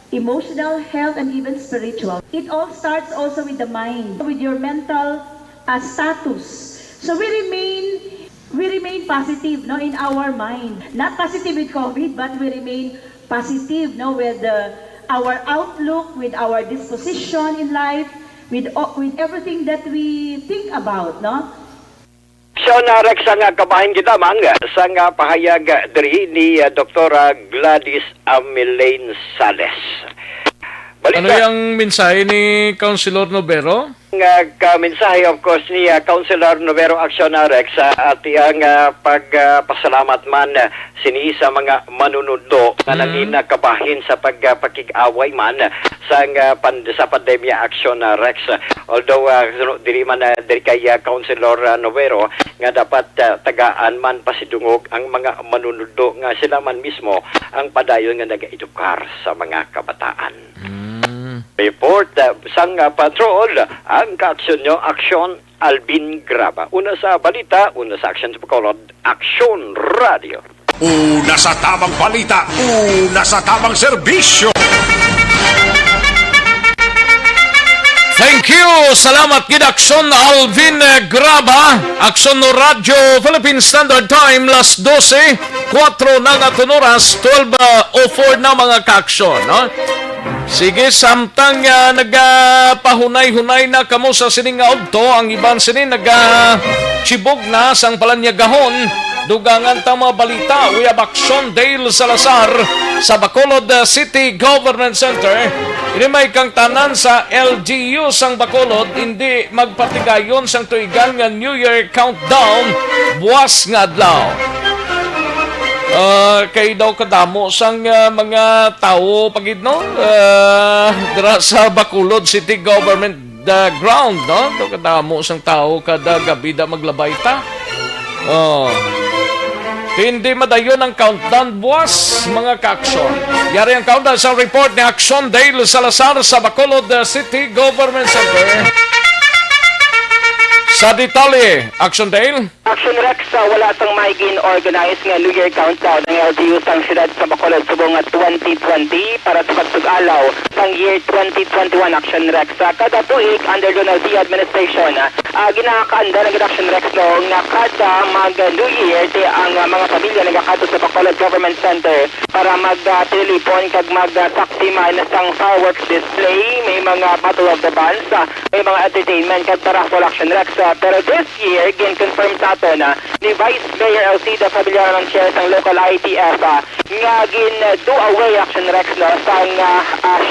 emotional health, and even spiritual. It all starts also with the mind, with your mental status. So we remain positive, no, in our mind. Not positive with COVID, but we remain positive, no, with our outlook, with our disposition in life, with everything that we think about, no. So Rex, ang kabahin kita mang sa pahayag diri ni Dr. Gladys Amilaine Sales. Ano yung mensahe ni Councilor Novero? Mensahe of course ni Councilor Novero Action Rex at iyang pagpasalamat man sini sa mga manunundo na naging kabahin sa pagpakig-away man sa pandemya Action Rex. Although diri man diri kay Councilor Novero nga dapat tagaan man pasidungog ang mga manunundo nga sila man mismo ang padayon nga nagaedukar sa mga kabataan. Report sang patrol ang kaaksyon nyo, Aksyon Alvin Graba. Una sa balita, una sa Aksyon sa Bacolod, Aksyon Radio. Una sa tamang balita, una sa tamang serbisyo. Thank you! Salamat gid Aksyon Alvin Graba. Aksyon no Radio Philippine Standard Time las 12, 4 na nga oras, 12:04 na mga kaaksyon, no? Sige, samtang nagpahunay-hunay na kamo sa sining nga udto, ang iban sinin nagchibog na sang palanyagahon, dugangan ta mga balita. We have Aksyon Dale Salazar sa Bacolod City Government Center. Ini may kang tanan sa LGU sang Bacolod, hindi magpatigayon sang tuigan nga New Year countdown, buwas nga adlaw. Kay daw kadamo sang mga tao pagid no dira sa Bacolod City Government ground, no, daw kadamo sang tao kada gabi da maglabay ta. Hindi madayon ang countdown buwas mga kaaksyon. Yari ang countdown sa report ni Aksyon Dale Salazar sa Bacolod City Government Center. Sa detalye, Aksyon Dale. Action Rex, wala itong maiging organized nga New Year countdown ng LGU sang siyudad sa Bacolod subong 2020 para sa pagsugalaw sang year 2021. Action Rex, kada tuig under Donald D. administration, ginakaanda ng Action Rex no nga kada mag New Year di ang mga pamilya nagakato sa Bacolod Government Center para magtilipon kag magsaksi man sang fireworks display, may mga Battle of the Bands, may mga entertainment kag raffle. Action Rex, pero this year gin-confirm sa ato na ni Vice Mayor Alcida Fabillaran ng chair ng local ITF nga gin-do away. Action Rex no sang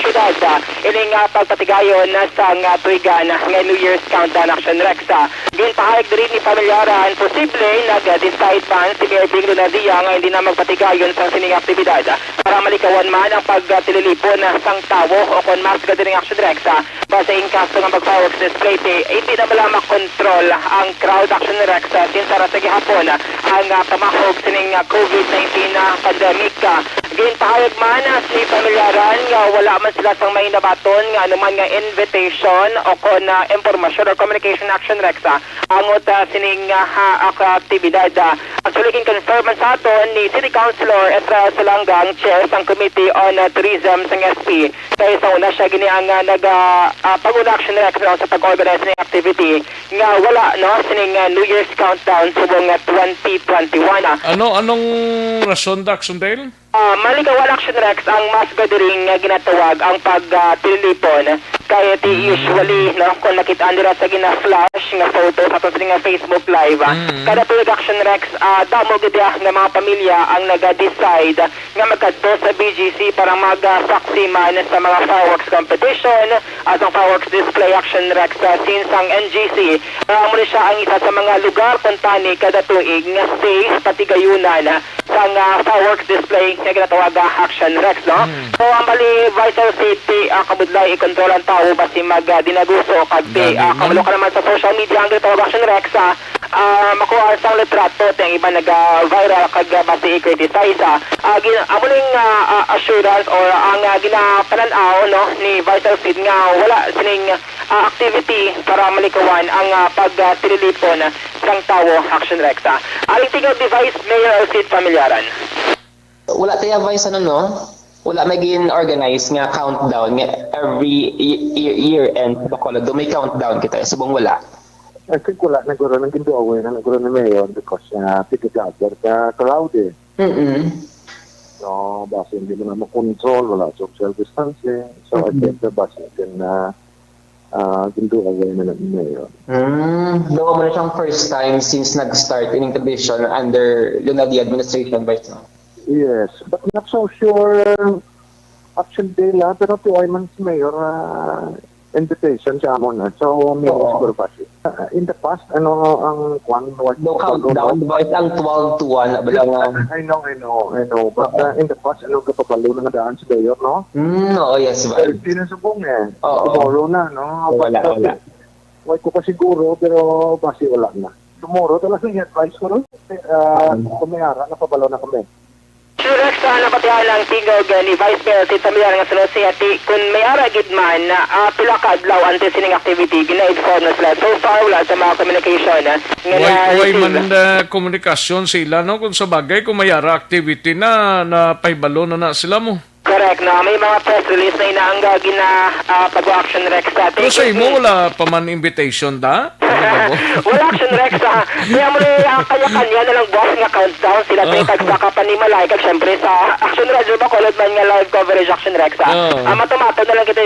syudad ining pagpatigayon sang tuigan nga New Year's countdown. Action Rex, ginpahayag diri ni Fabillaran posible nag-decide man si Mayor Bing Lunadia nga hindi na magpatigayon sang sining aktibidad para malikawan man ang pagtililipon sang tawo o kon mas gadiring. Action Rex, base in kaso ng pag-fireworks display hindi na malamak control ang crowd. Action Rex, since sa gihapon ang pamahog sining COVID-19 pandemic. Ginpahayag man si Fabillaran nga wala man sila sang may nabaton nga anuman nga invitation o kon informasyon or communication. Action Rex, angot sining aktibidad. Actually confirm sa aton ni City Councilor Ezra Salanggang, chair sang Committee on Tourism sang SP, kaya sa una siya gini ang pag-una. Action Rex no, sa pag-organize ng activity nga wala no sining New Year's countdown subong 2021. Anong rason da Aksyon Dale? Malikawan. Action Rex, ang mas gadiring ginatawag ang pagtilipon kaya usually no kung nakita nila sa gina-flash nga photo sa aton nga Facebook Live kada tuig. Action Rex, damo gid nga mga pamilya ang naga-decide nga magkadto sa BGC para magsaksi man sa mga fireworks competition at ang fireworks display. Action Rex, since ang NGC mo siya ang isa sa mga lugar kung tani kada tuig nga safe patigayunan sa fireworks display nga ginatawag Action Rex no. So ang bali vital safety kabudlay i-control ang tao tawo basi dinaguso kag kabalo ka naman sa social media ang gitawag Action Rex makuha sang litrato teng iba nag-viral kag basi i-criticize amo ning assurance or ang ginapanan-aw no ni Vice Sid nga wala sining activity para malikawan ang pagtililipon sang tawo Action Rex. Aling tingog ni Vice Mayor Sid Familyaran. Wala tayo Vice no? Wala may gin-organize nga countdown nga every year end Bacolod. May countdown kita. Subong wala. I think wala nagkaroon ng gindoon na nagkaroon ng mayor because piti-gather ka crowd eh. So, base hindi mo na makontrol, wala social distancing. So, I think the base can gindoon na ng mayor. Dawa mo na siyang first time since nag-start in tradition under Lunadi administration by now. Yes, but not so sure action day la, pero tuway man si mayor invitation siya mo na. So, may siguro pa siya. In the past, ano ang kwan? No countdown, ba ang 12 to 1 na I know. But in the past, ano kapapalo na nadaan si mayor, no? Oo, yes, ba? Pinasubong eh. Tomorrow na, no? Wala. Wala ko pa siguro, pero basi wala na. Tomorrow, talaga yung advice ko rin. Kumayara, napabalo na kami. Rex, napatihan lang tingog ni Vice Mayor Sid Familyaran nga sunod siya kung may aragid man pila ka adlaw ante sining activity gina-inform na sila. So far wala sa mga communication Way man komunikasyon sila no kung sa bagay kung may ara activity na pahibalo na sila mo. Correct na may mga press release na inaangga pag-action Rex pero sa imo wala pa man invitation da? Wala Action Rex kaya mo kanya-kanya na lang boss nga countdown sila sa tagsaka panimalay kag syempre sa Action Radio Bacolod man nga live coverage Action Rex matumato na lang kita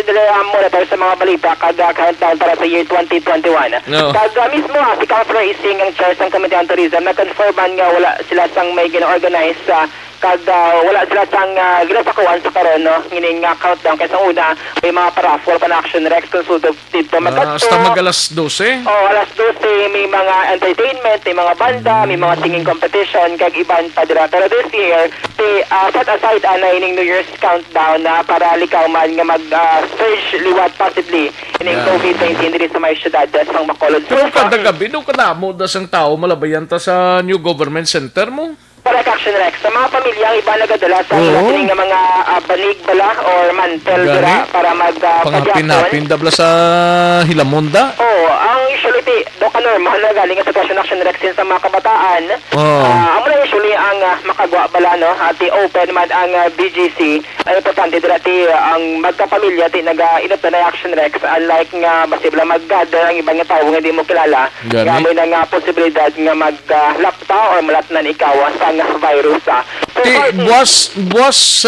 monitor sa mga balita kag countdown para sa year 2021 kag mismo si Councilor Ising ang chair sang Committee on Tourism na-confirman nga wala sila sang may gina-organize kag wala sila sang ginasakuan sa karon no ngining countdown kaysa una may mga paraffol pa na Action Rex consultative dito hasta mag-alas 12 alas 12 may mga entertainment may mga banda may mga singing competition kag iban pa dira pero this year set aside na ining New Year's countdown na para likaw man nga mag surge liwat possibly ining COVID-19 diri sa may syudad sang Bacolod pero kada gabi do kanamo da sang tao malabayan ta sa new government center mo. Para Action Rex, sa mga pamilyang iba nagadala sa sining nga mga banig bala or mantel dira para pangapin-hapin dabla sa Hilamonda. Ang usually do ka normal na galing sa Action Rex sa mga kabataan. Amo na usually ang makagwa bala no at open man ang BGC ay importante dira ang magkapamilya naga-inot na Action Rex unlike nga basibla mag-gather ang ibang tawo nga di mo kilala. Kaya may nga posibilidad nga maglapta or malatnan ikaw sa virus. Buwas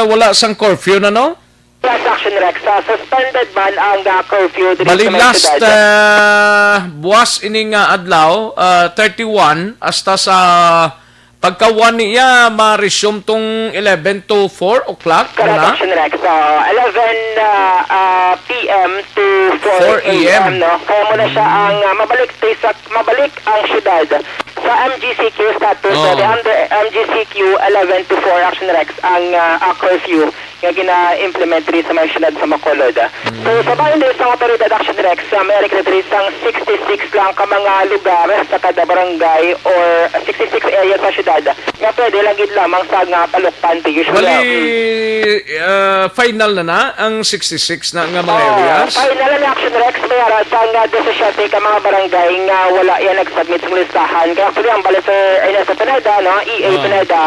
wala sang curfew na no? Last Action Rex, suspended man ang curfew dito Bali sa last buwas ining adlaw 31 hasta sa pagkawan niya ma-resume tong 11 to 4 o'clock na? Action Rex, 11 p.m. to 4 a.m. no? Kaya muna siya ang mabalik ang syudad sa MGCQ status under MGCQ 11 to 4 Action Rex ang curfew nga gina-implement rin sa mga syudad sa Bacolod. So sa bayan din sa otoridad Action Rex may recruiters sang 66 lang ka mga lugar sa kada barangay or 66 areas sa syudad nga pwede lang gid lamang sa nga palukpan usually. Bali final na ang 66 na nga mga areas. Final na Action Rex mayara sa nga 17 ka mga barangay nga wala yan nag-submit sa listahan. Kaya actually ang bala Sir Ernesto Pineda no EA Pineda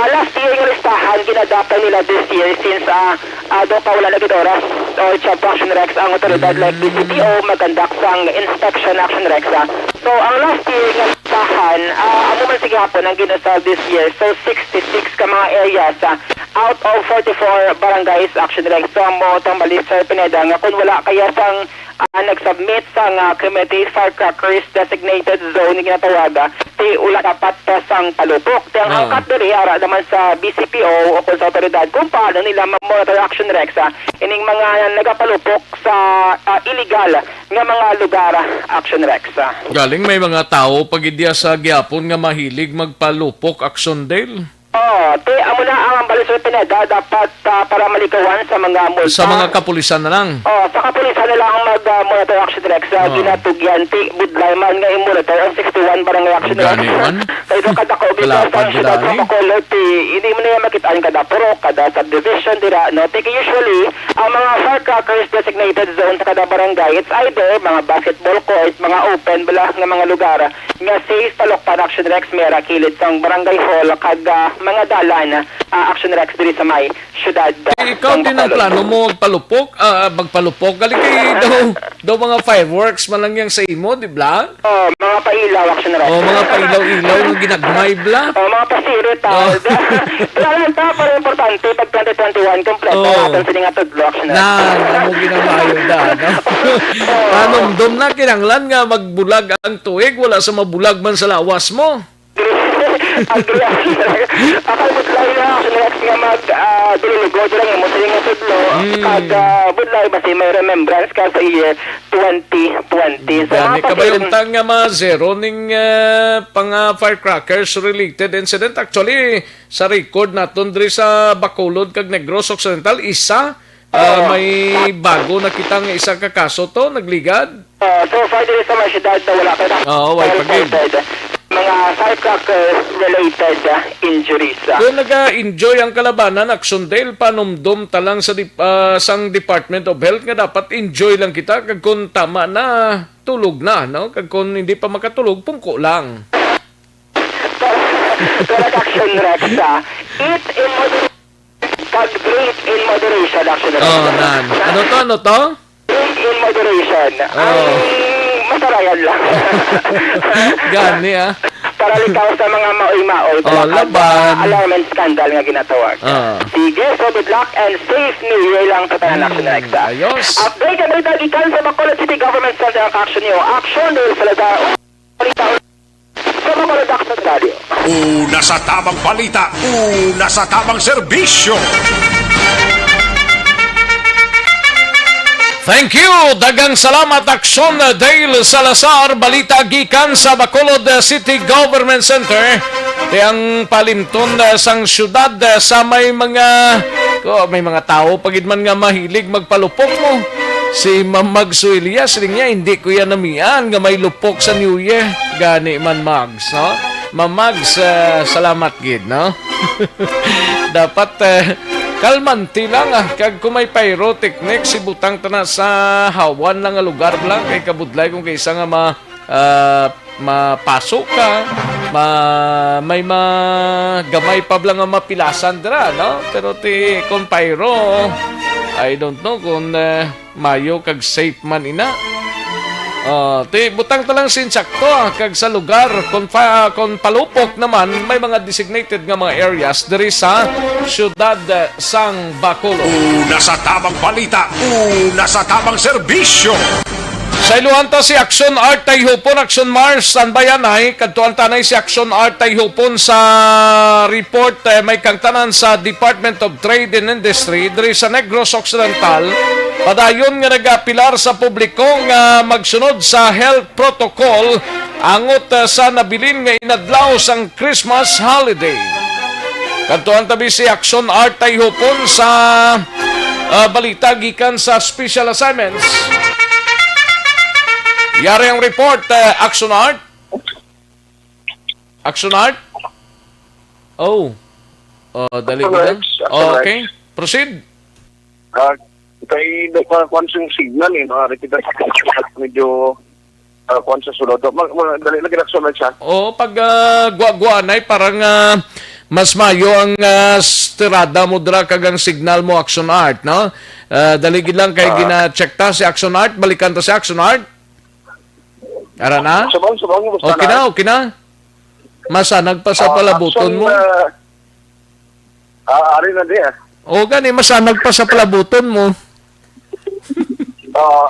last year yung listahan ginadapta nila this year since do pa wala na gid oras or check Action Rex ang otoridad like BCPO mag-conduct sang inspection Action Rex. So ang last year nga listahan ano man sige hapon ang ginasal this year so 66 ka mga areas out of 44 barangays Action Rex. So mo tong bali Sir Pineda nga kung wala kaya sang nag-submit sa committee firecrackers designated zone nga tawaga ula dapat sang palupok ang angkat diri ara naman sa BCPO o kung sa otoridad kung paano nila monitor Action Rex ining mga nagapalupok sa illegal nga mga lugar Action Rex. Galing may mga tao pag idya sa gyapon nga mahilig magpalupok Action Dale. amo na ang Balisod Pineda dapat para malikawan sa mga multa. Sa mga kapulisan na lang. Sa kapulisan na lang mag-monitor action direct sa ginatugyan ti budlay man nga monitor ang 61 barangay action direct. Ganiwan. Kaya doon kada ko, because ang syudad sa Bacolod, hindi mo na yan makitaan kada purok, kada subdivision, dira, no? Take usually, ang mga firecrackers designated zone sa kada barangay, it's either mga basketball court, mga open, bala nga mga lugar, nga safe palokpan action direct mera kilid sang barangay hall, kag mga dalan, action direct diri sa may syudad. Ikaw din ang plano mo magpalupok. Galing kay daw mga fireworks man lang yang sa imo, di ba? Mga pailaw action direct. Mga pailaw-ilaw nga ginagmay bla. Mga pasirit. Dahil para importante, pag 2021, kompleto natin sa nga tudlo action direct. Amo ginamayo da, no? Panumdum na kinanglan nga magbulag ang tuig, wala sa mabulag man sa lawas mo. Agree. Akal budlay na action direct nga dililigo dira nga mo sa nga tudlo. Kag budlay basi may remembrance ka sa year 2020. Gani kabayuntang nga zero ning pang firecrackers related incident. Actually, sa record naton diri sa Bacolod kag Negros Occidental, isa may bago na kitang isa ka kaso to nagligad. So far diri sa mga syudad wala pa na. Why pagid. Mga firecracker-related injuries. Kung nag-enjoy ang kalabanan, Aksondale, panumdum talang sa sang Department of Health nga dapat enjoy lang kita kag kung tama na, tulog na, no? Kag kung hindi pa makatulog, pungko lang. Action Rex, eat in moderation, kag drink in moderation, Action Rex. Ano to? Drink in moderation. Masarayan lang. Gani Para likaw sa mga maoy-maoy. Laban. Alarming scandal nga ginatawag. Sige, so good luck and safe New Year lang sa tanan Action Rex. Ayos. Update ang data gikan sa Bacolod City Government Center ang action niyo. Action dahil sa Lazar. Sa Bacolod Action Radio. Una sa tamang balita, una sa tamang serbisyo. Thank you! Dagang salamat Aksyon Dale Salazar, balita gikan sa Bacolod City Government Center. Ang palimton sang syudad sa may mga tao pagid man nga mahilig magpalupok mo. Si Mamag Suilias niya, hindi ko yan namian nga may lupok sa New Year. Gani man Mags, no? Mamags, salamat gid, no? Dapat kalmanti lang kag kung may pyrotechnic si butang tana sa hawan lang nga lugar lang kay kabudlay kung kaysa nga mapasok ka may gamay pa lang nga mapilasan dira, no? Pero kung pyro I don't know kung mayo kag safe man ina. Butang talang sinsakto kag sa lugar kung palupok naman may mga designated nga mga areas diri sa syudad sang Bacolod. Una sa tamang balita, una sa tamang serbisyo. Sa iluhanta si Action Art Tayhupon, Action Mars, Sanbayanay, kadtuan tanay si Action Art Tayhupon sa report may kangtanan sa Department of Trade and Industry diri sa Negros Occidental. Padayon nga nagapilar sa publiko nga magsunod sa health protocol angot sa nabilin nga inadlaw sang Christmas holiday. Kadtuan tabi si Action Art Tayhupon sa balita gikan sa special assignments. Yari ang report, Action Art. Action Art? Dali ko lang. Okay, proceed. Kay konsong signal kita medyo konsong sulod. Dali lagi nagsunod siya. Pag guwa-guanay parang mas mayo ang stirada mo dra kagang signal mo Action Art, no? Dali gid lang kay gina-check ta si Action Art, balikan ta si Action Art. Ara na? Subong, okay na. Masanag pa sa palabuton mo. Ari na di gani, masanag pa sa palabuton mo.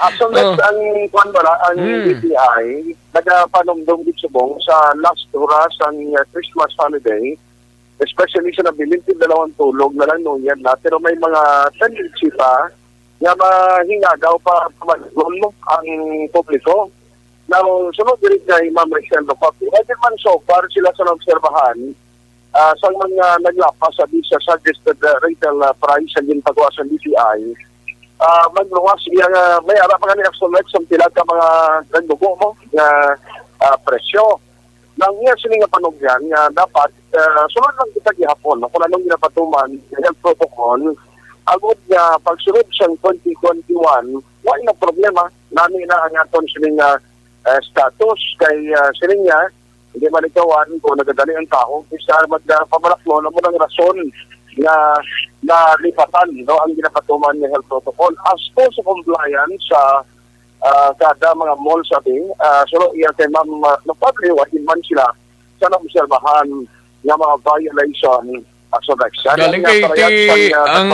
Action next ang kwan bala, ang BPI, nagapanumdum di subong sa last oras ang Christmas holiday, especially sa nabilin ti dalawang tulog na lang noon yan na, pero may mga tendency pa na mahingagaw pa magulong ang publiko. Now, sunod din kay Ma'am Rachel Lopapi. Edin man so far sila sa obserbahan sa mga naglapas sa bisa suggested retail price sa ginpagawa sa DTI, magluwas siya may ara pa kanina sa pila ka mga nagdugo mo nga presyo. Nang iya sila nga panugyan nga dapat sunod lang kita gihapon kung anong ginapatuman health protocol agud nga pagsunod sa 2021 wala na problema nami na ang aton sila status kay sila nga hindi man ikawan kung nagadali ang tao isa magpamalaklo na mo ng rason na lipatan ang ginapatuman ng health protocol as to sa compliance sa kada mga mall sa ating so iya kay ma'am napagriwahin man sila sa obserbahan ng mga violation action action. Galing kay ang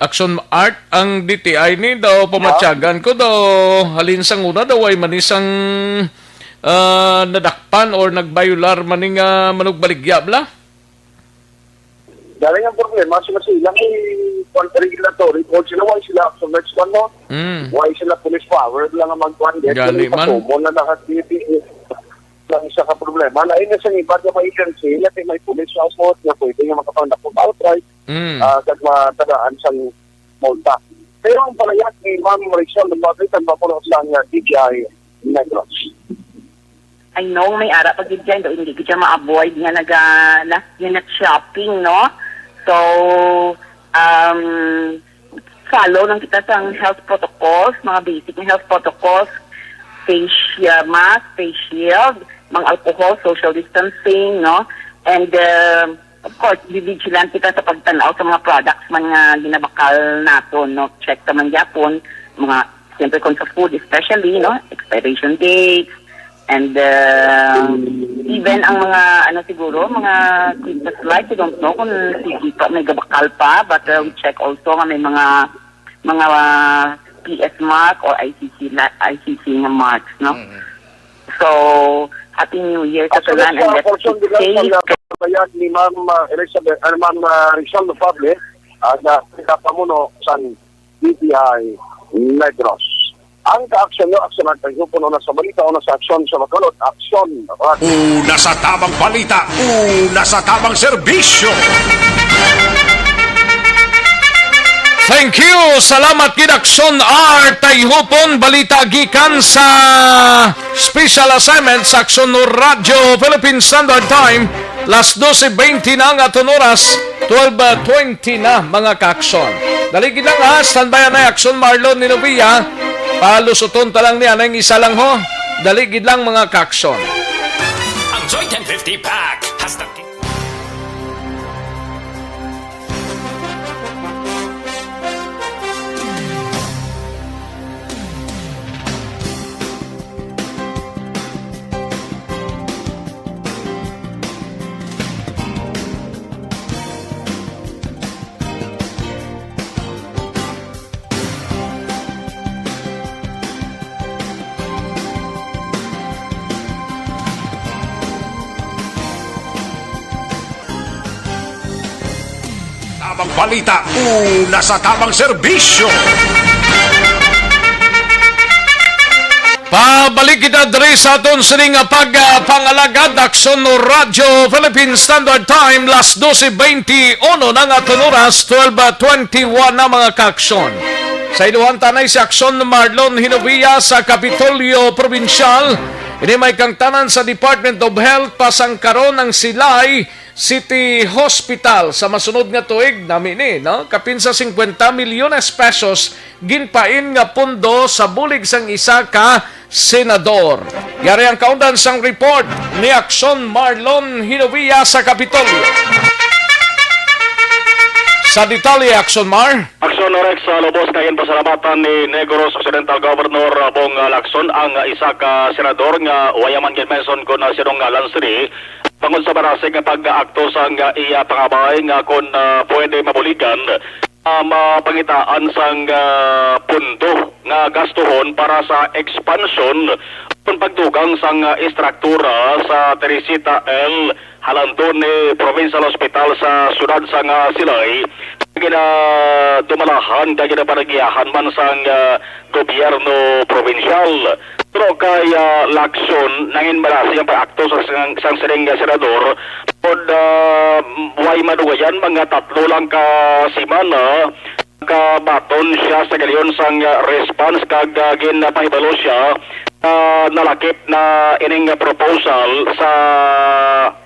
Action Art ang DTI ni daw pamatyagan ko daw halin sang una daw ay manisang nadakpan or nagbayular maning manugbaligya bla. Galing ang problema sila regulatory kung sila why sila action action no why sila police power lang ang magkuhan galing man na nakatiti lang isa ka problema na ina sa iba na may agency na may police house na pwede nga makapandak po outright kag matagaan sa multa. Pero ang palayat ni Ma'am Rachel Lumabit ang papuno sa DTI Negros. I know may ara pag dyan daw hindi kita ma-avoid nga last minute shopping, no? So, follow lang kita sa health protocols, mga basic na health protocols, face mask, face shield, mga alcohol, social distancing, no? And, of course, be vigilant kita sa pagtanaw sa mga products mga ginabakal natin, no? Check naman yapon, mga, siyempre kung sa food especially, no? Expiration dates, and even ang mga, siguro, mga Christmas lights, I don't know kung sige pa, may gabakal pa, but we check also nga may mga PS mark or ICC na marks, no? So, Happy New Year sa talan and let's keep safe. Bayad ni Ma'am Elizabeth, Ma'am Rizal Lufable, na kapamuno sa DTI Negros. Ang ka-aksyon nyo, aksyon natin grupo na sa balita o sa aksyon sa Bacolod, aksyon. Una sa tamang balita, una sa tamang serbisyo. Thank you! Salamat Kidakson R. Tayhupon, balita gikan sa special assignment sa Aksyon Radio Philippine Standard Time. Las 12:20 na ang aton oras, 12:20 na mga ka-aksyon. Daligid lang ha, standby na Aksyon Marlon ni Novia. Palusuton talang niya ng isa lang ho. Daligid lang mga ka-aksyon. Ang Joy 1050 Pack has the... Tamang balita, una sa tamang serbisyo. Pabalik kita diri sa aton sining pag-pangalagad Aksyon Radio Philippine Standard Time las 12:21 ng aton oras 12:21 na mga ka-aksyon. Sa iduhan tanay si Aksyon Marlon Hinovia sa Kapitolyo Provincial. Ini may kangtanan sa Department of Health pasangkaron ng Silay City Hospital sa masunod nga tuig namin no? Kapin sa 50 milyones pesos ginpain nga pundo sa bulig sang isa ka senador. Yari ang kaundan sang report ni Aksyon Marlon Hinovia sa Kapitolyo. Sa detalye, Aksyon Mar. Aksyon Rex, lubos ngayon pasalamatan ni Negros Occidental Governor Bong Lacson ang isa ka senador nga wayaman ginmenson ko na sinong Lansri pangod sa barasig nga pag-aakto sa nga iya pangabay nga kung pwede mabuligan mapangitaan sang pundo nga gastuhon para sa expansion kung pagdugang sang istruktura sa Teresita L. Halantone Provincial Hospital sa siyudad sa Silay. Dumalahan kaya panagiyahan man sang gobyerno provincial. Pero kay Lacson nangin marasi ang pag-akto sa sang senador way madugayan mga 3 lang ka simana kabaton siya sa galiyon sang response kag ginapahibalo siya nalakip na ining proposal sa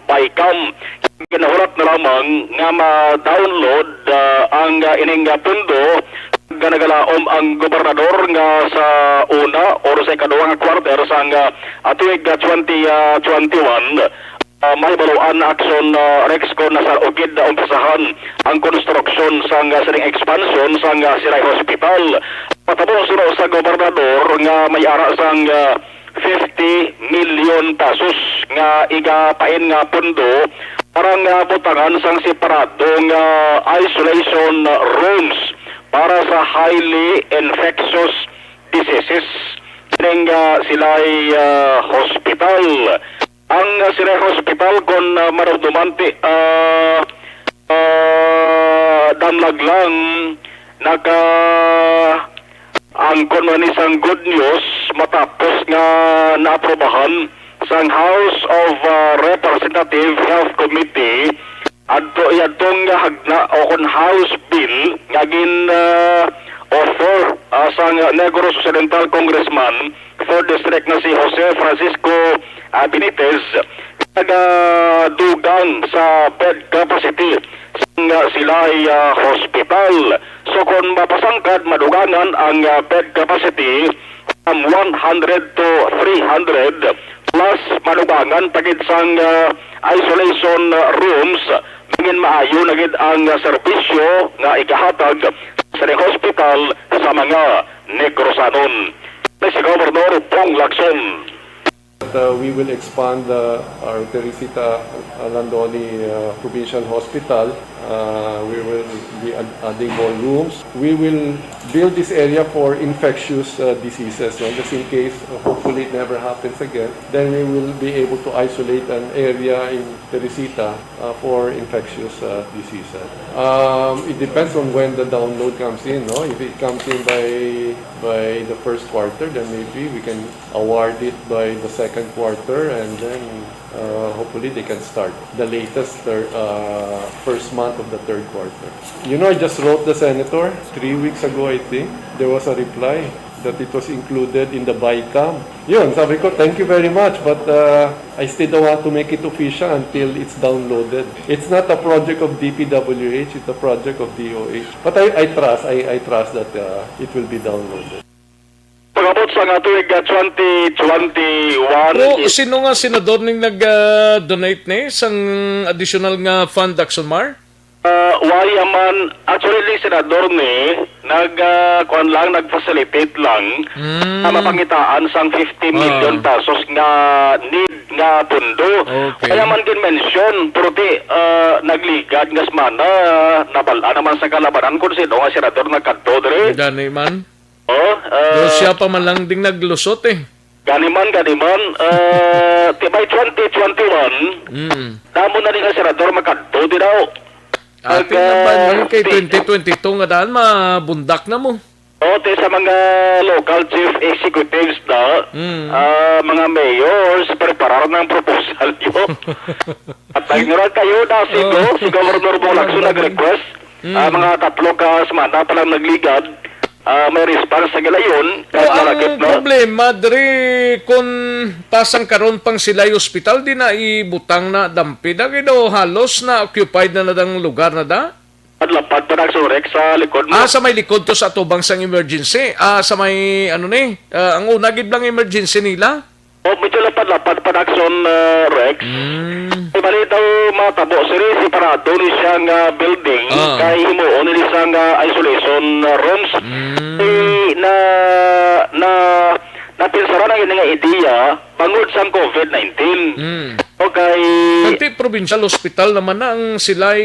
BICAM. Ginahulat na lamang nga ma-download ang ining pundo ganagalaom ang gobernador nga sa una o sa ikaduhang quarter sang tuig 2021 mahibaluan na aksyon Rexco na sa ugid na umpisahan ang konstruksyon sang sining expansion sang Silay Hospital. Patapos sino sa gobernador nga may ara sang 50 million pesos nga igapain nga pundo parang butangan sang separadong isolation rooms para sa highly infectious diseases ning Silay Hospital. Ang Silay Hospital kung maramdumante damlag lang angkon man isang good news matapos nga naaprobahan sang House of Representative Health Committee adto yadtong hagna o kon House Bill nga gin offer sang Negros Occidental Congressman for District na si Jose Francisco Benitez dugang sa bed capacity sang Silay Hospital. So kung mapasangkad madugangan ang bed capacity from 100 to 300 plus madugangan pagid sang isolation rooms mangin maayo na gid ang serbisyo nga ikahatag sa hospital sa mga Negrosanon. Si Governor Pong Lacson. We will expand our Teresita Landoni Provincial Hospital. We will be adding more rooms. We will build this area for infectious diseases. So just in case, hopefully it never happens again, then we will be able to isolate an area in Teresita for infectious diseases. It depends on when the download comes in. No? If it comes in by the first quarter, then maybe we can award it by the second quarter, and then hopefully they can start the latest first month of the third quarter. You know, I just wrote the senator 3 weeks ago, I think. There was a reply that it was included in the BICAM. Yun, sabi ko, thank you very much, but I still don't want to make it official until it's downloaded. It's not a project of DPWH, it's a project of DOH. But I trust that it will be downloaded. Pagabot sa nga tuig 2021. Pero sino nga senador ning nag-donate ni sang additional nga fund, Action Mar? Wayaman, actually senador ni nag-facilitate lang na mapangitaan sang 50 million pesos nga need nga pundo. Okay. Kaya man din mention, pero nagligad nga semana nabala naman sa kalabanan kung sino nga senador nagkanto dre. Gani man. Siya pa man lang ding naglusot eh. Ganiman, tibay 2021, damo na rin ang senador magkanto di daw. Ating naman kay 2022 nga daan, mabundak na mo. Sa mga local chief executives na, mga mayors, preparar ng proposal yun. At nagnuran kayo na si Governor Pong Lacson nag-request, mga 3 ka semana palang nagligad, may response sa galayon. Ang problema, Dre, kung pasang karon pang Silay Hospital, di na ibutang na dampi. Dagi daw halos na occupied na nadang lugar na da? Lapad pa nagsurek sa likod mo. Sa may likod to sa tubang sang emergency. Sa may, ang una gid lang emergency nila. Medyo lapad-lapad pa nagsun Rex. Bali daw matabo si parado ni siyang building kay himuon ni siyang isolation rooms. Napinsara na yun nga ideya bangod sa COVID-19. Okay. Kanti provincial hospital naman na ang Silay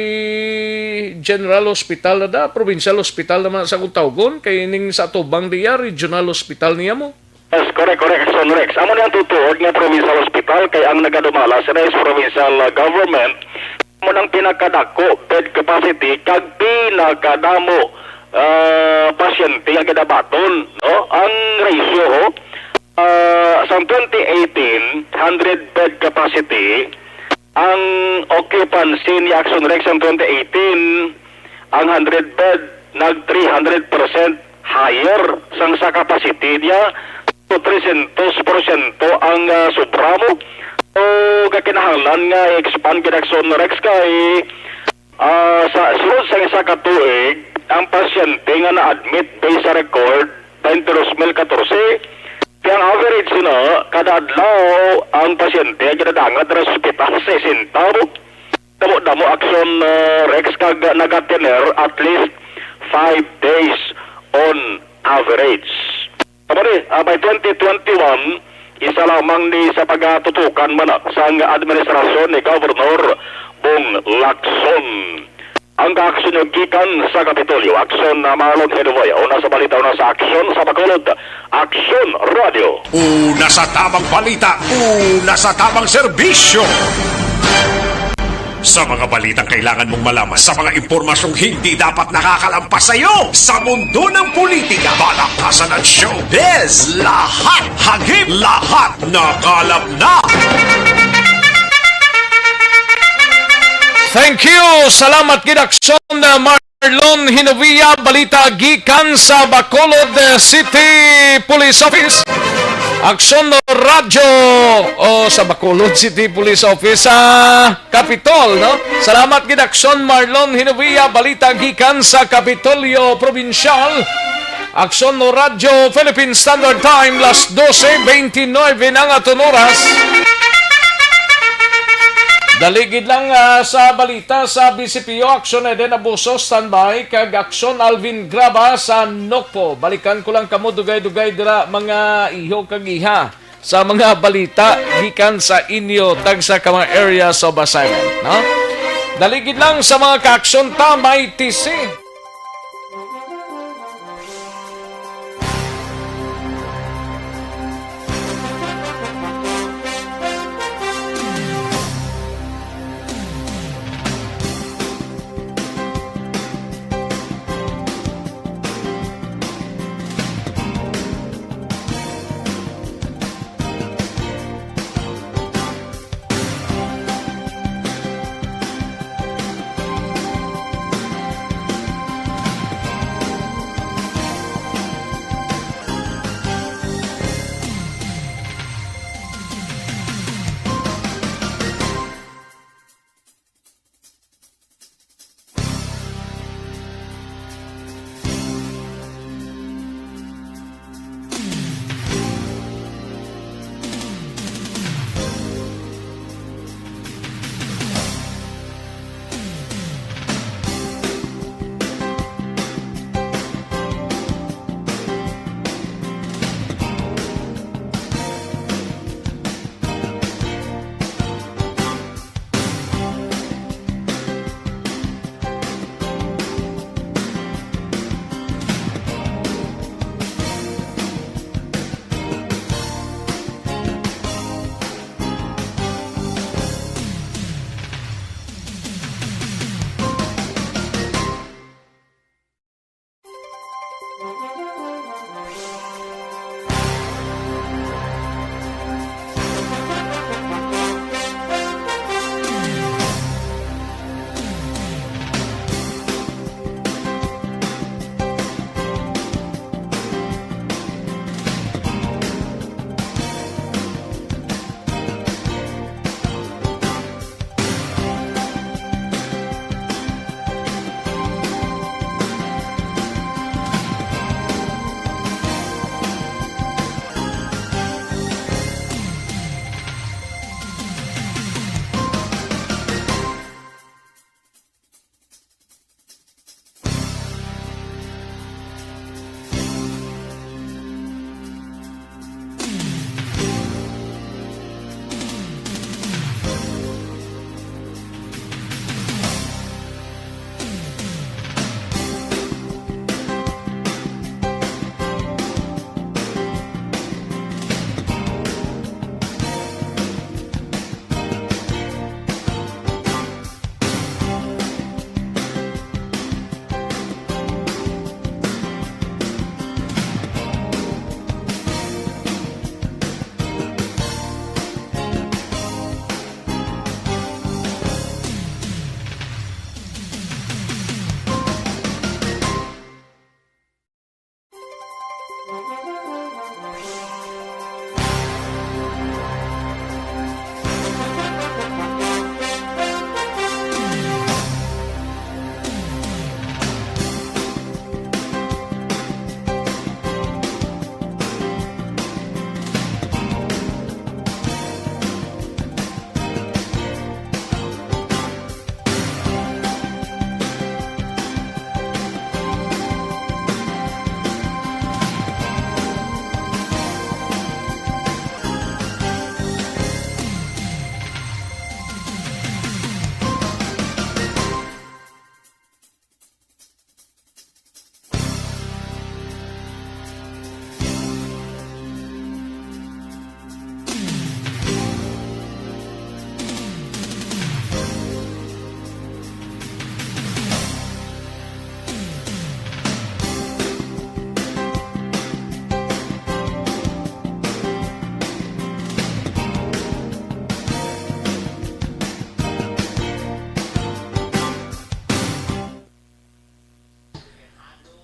General Hospital na da. Provincial hospital naman sa Kutawgon. Kay ning sa tubang diya, regional hospital niya mo. Yes, correct, Son Rex. Amo niyang tutuod nga provincial hospital kay ang nagadumala sa provincial government mo nang pinakadako bed capacity kag pinakadamo pasyente nga gadabaton, no? Ang ratio sa 2018 100 bed capacity ang occupancy ni Action Rex ang 2018, ang 100 bed nag 300% higher sang sa capacity niya. So 300% ang subramo. So kakinahanglan nga expand kay Action Rex kay sa sunod sa isa ka tuig ang pasyente nga na-admit based sa record 22,014. Kaya ang average kada adlaw ang pasyente ang ginadangad sa ospital 60. Damo Action Rex kag nagatener at least 5 days on average. Kabari, by 2021, isa lamang ni sa pagatutukan man sa administrasyon ni Governor Bong Lacson. Ang ka-aksyon yung gikan sa Kapitolyo, Aksyon na Marlon Hedovoya, una sa balita, una sa Aksyon sa Bacolod, Aksyon Radio. Una sa tamang balita, una sa tamang serbisyo. Sa mga balitang kailangan mong malaman, sa mga impormasyong hindi dapat nakakalampas sa iyo, sa mundo ng politika, balakasan at showbiz, lahat hagip, lahat nakalap na. Thank you! Salamat Aksyon na Marlon Hinovia, balita gikan sa Bacolod City Police Office. Aksyon Radio sa Bacolod City Police Office sa Capitol, no? Salamat Aksyon Marlon Hinovia, balita gikan sa Kapitolyo Provincial. Aksyon Radio Philippine Standard Time, las 12:29 ng aton oras. Daligid lang sa balita sa BCPO, Aksyon Eden Abuso, standby, kag Aksyon Alvin Graba sa Nokpo. Balikan ko lang kamo dugay-dugay dira mga iho kag iha sa mga balita gikan sa inyo tag sa mga areas of assignment, no? Daligid lang sa mga ka-aksyon tamay TC.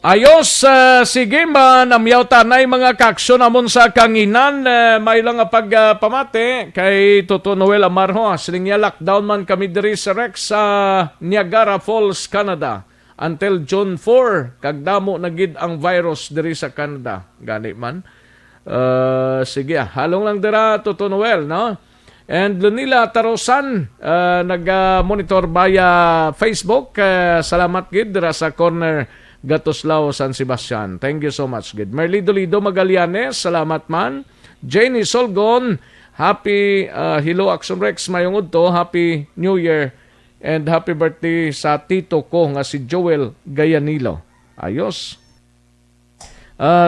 Ayos, sige man, amyaw tanay mga kaksyon amon sa kanginan, may lang pagpamati kay Toto Noel Amarho. Siling niya lockdown man kami diri sa Rex sa Niagara Falls, Canada. Until June 4, kagdamo na gid ang virus diri sa Canada. Gani man. Sige, halong lang dira Toto Noel, no? And Lunila Tarosan, nag-monitor via Facebook. Salamat gid dira sa corner Gatoslao, San Sebastian. Thank you so much. Good. Merly Dolido Magallanes, salamat man. Jenny Solgon, happy Hello Action Rex mayong udto, happy New Year and happy birthday sa tito ko nga si Joel Gayanilo. Ayos.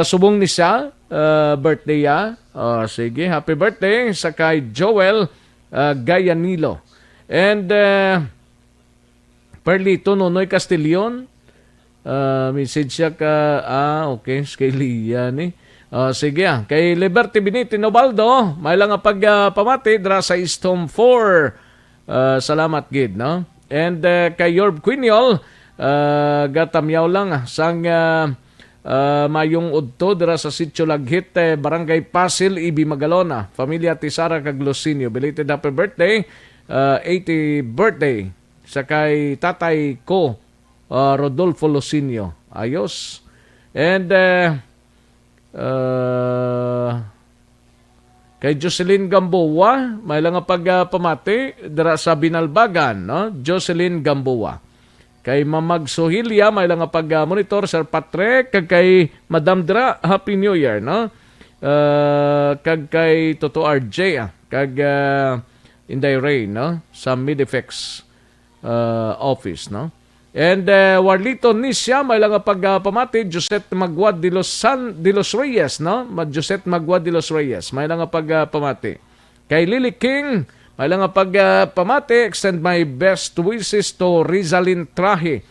Subong ni siya, birthday ya. Sige, happy birthday sa kay Joel Gayanilo. And Perlito Nonoy Castillon, message siya ka, okay, kay Lia ni. Sige, kay Liberty Beniti Nobaldo, may lang pagpamati dra sa Istom 4. Salamat gid, no? And kay Yorb Quiniol, gatamyaw lang sang mayong udto dra sa Sitio Laghit, Barangay Pasil, Ibi Magalona, Familia Tisara Caglosinio. Belated happy birthday, 80 birthday sa kay tatay ko, Rodolfo Losinio. Ayos. And kay Jocelyn Gamboa, may lang pagpamati dira sa Binalbagan, no? Jocelyn Gamboa. Kay Mamag Sohilia, may lang pag-monitor Sir Patrick, kag kay Madam Dra, Happy New Year, no? Kag kay Toto RJ, kag Inday Ray, no? Sa Midifex office, no? And Warlito Nisya, may lang pagpamati, Josette Magwad de los Reyes, no? Josette Magwad de los Reyes, may lang pagpamati. Kay Lily King, may lang pagpamati, extend my best wishes to Rizalyn Trahe.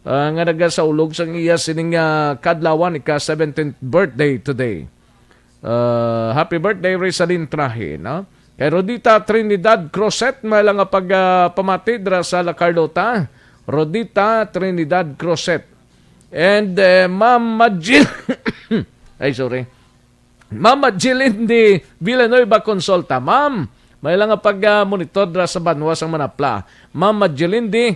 Nga naga sa ulog sang iya sining kadlawan, ika 17th birthday today. Happy birthday Rizalyn Trahe, no? Kay Rodita Trinidad Crosset, may lang pagpamati dra sa La Carlota. Rodita Trinidad Crosset. And Mama Jill Mama Jilindi Villanueva Consulta. Ma'am, may lang pag-monitor dra sa Banwas ang Manapla. Mama Jilindi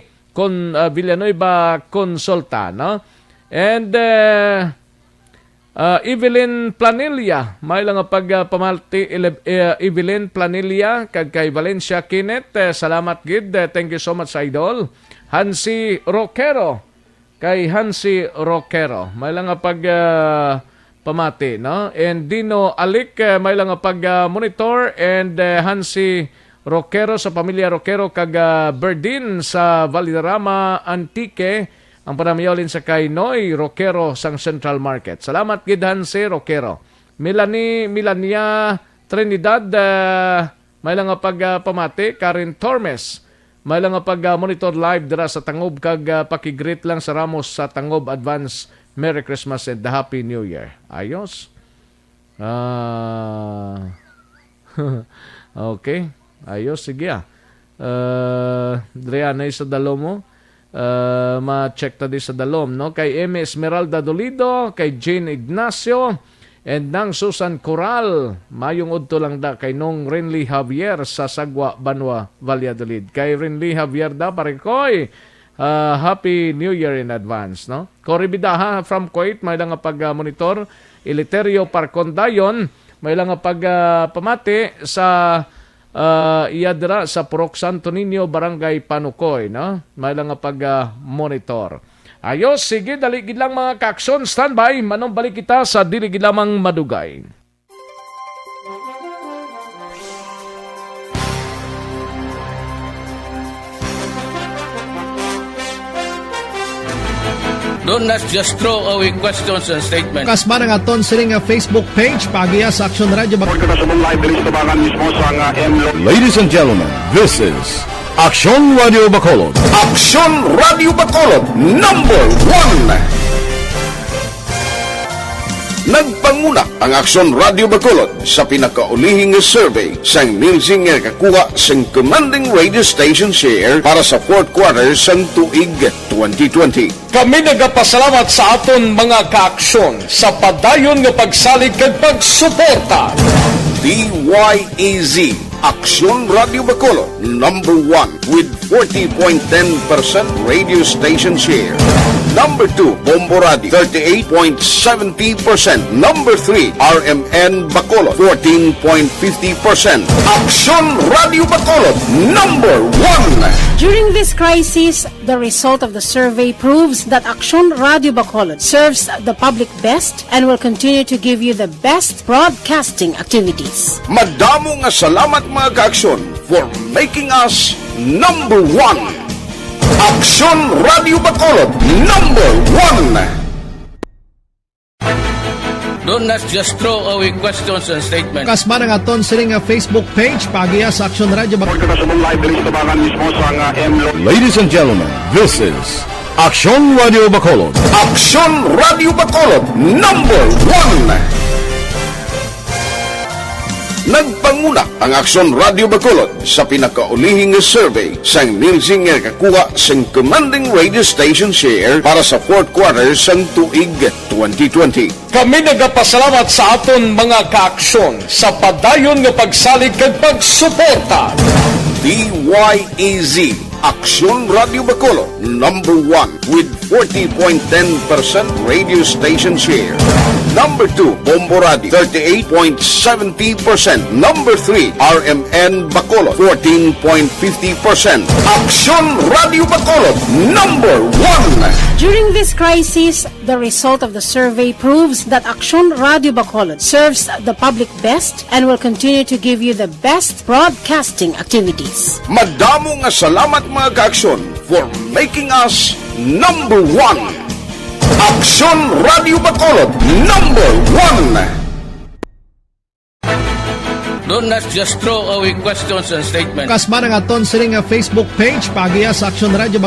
Villanueva Consulta, no? And Evelyn Planilla, may lang pagpamalti Evelyn Planilla kag kay Valencia Kenneth. Salamat gid. Thank you so much, idol. Hansi Roquero, kay Hansi Roquero, may lang pamati, no? And Dino Alik, may lang monitor, and Hansi Roquero sa pamilya Roquero kag Berdin sa Valderrama Antique, ang panamiyolin sa kay Noy Roquero sang Central Market. Salamat gid Hansi Roquero. Melania Trinidad, may lang pamati, Karen Tormes, may lang pag-monitor live dira sa Tangob kag pakigreet lang sa Ramos sa Tangob. Advance Merry Christmas and the Happy New Year. Ayos. Okay. Ayos. Sige. Drianay sa dalom mo. Ma-check ta di sa dalom, no? Kay M. Esmeralda Dolido, kay Jane Ignacio, And nang Susan Coral, mayong udto lang da kay nung Renly Javier sa Sagwa, Banwa, Valladolid. Kay Renly Javier da, pare koy, Happy New Year in advance, no? Cory Bidaha from Kuwait, may lang pag-monitor. Eleuterio Parcondayon, may lang pamati sa iyadra sa Purok Santo Niño, Barangay Panukoy, no? May lang pag-monitor. Ayos, sige, daligid lang mga kaaksyon. Standby, manong balik kita sa diligid lamang madugay. Don't not just throw away questions and statements. Kasma ng aton siling Facebook page, pagiya sa Action Radio. Ladies and gentlemen, this is Action Radio Bacolod. Action Radio Bacolod, number 1. Nagpanguna ang Action Radio Bacolod sa pinakaulihing survey sang Nilsing nga kakuha sang commanding radio station share para sa fourth quarter sang tuig 2020. Kami nagapasalamat sa aton mga kaaksyon sa padayon nga pagsalig kag pagsuporta. DYEZ Action Radio Bacolod, number 1 with 40.10% radio station share. Number 2, Bombo Radio, 38.70%. Number 3, RMN Bacolod, 14.50%. Action Radio Bacolod, number 1. During this crisis, the result of the survey proves that Action Radio Bacolod serves the public best and will continue to give you the best broadcasting activities. Madamo nga salamat mga kaaksyon for making us number 1. Action Radio Bacolod, number 1. Don't not just throw away questions and statements. Kasma ng aton siling Facebook page, pagiya sa Action Radio. Ladies and gentlemen, this is Action Radio Bacolod. Action Radio Bacolod, number 1. Nagpanguna ang Action Radio Bacolod sa pinakaulihing survey sang Nilsing nga kakuha sang commanding radio station share para sa fourth quarter sang tuig 2020. Kami nagapasalamat sa aton mga kaaksyon sa padayon nga pagsalig kag pagsuporta. DYEZ Action Radio Bacolod, number 1 with 40.10% radio station share. Number 2, Bombo Radio, 38.70%. Number 3, RMN Bacolod, 14.50%. Action Radio Bacolod, number 1. During this crisis, the result of the survey proves that Action Radio Bacolod serves the public best and will continue to give you the best broadcasting activities. Madamo nga salamat mga kaaksyon for making us number 1. Action Radio Bacolod, number 1. Don't not just throw away questions and statements. Kasma ng aton siling Facebook page, pagiya sa Action Radio.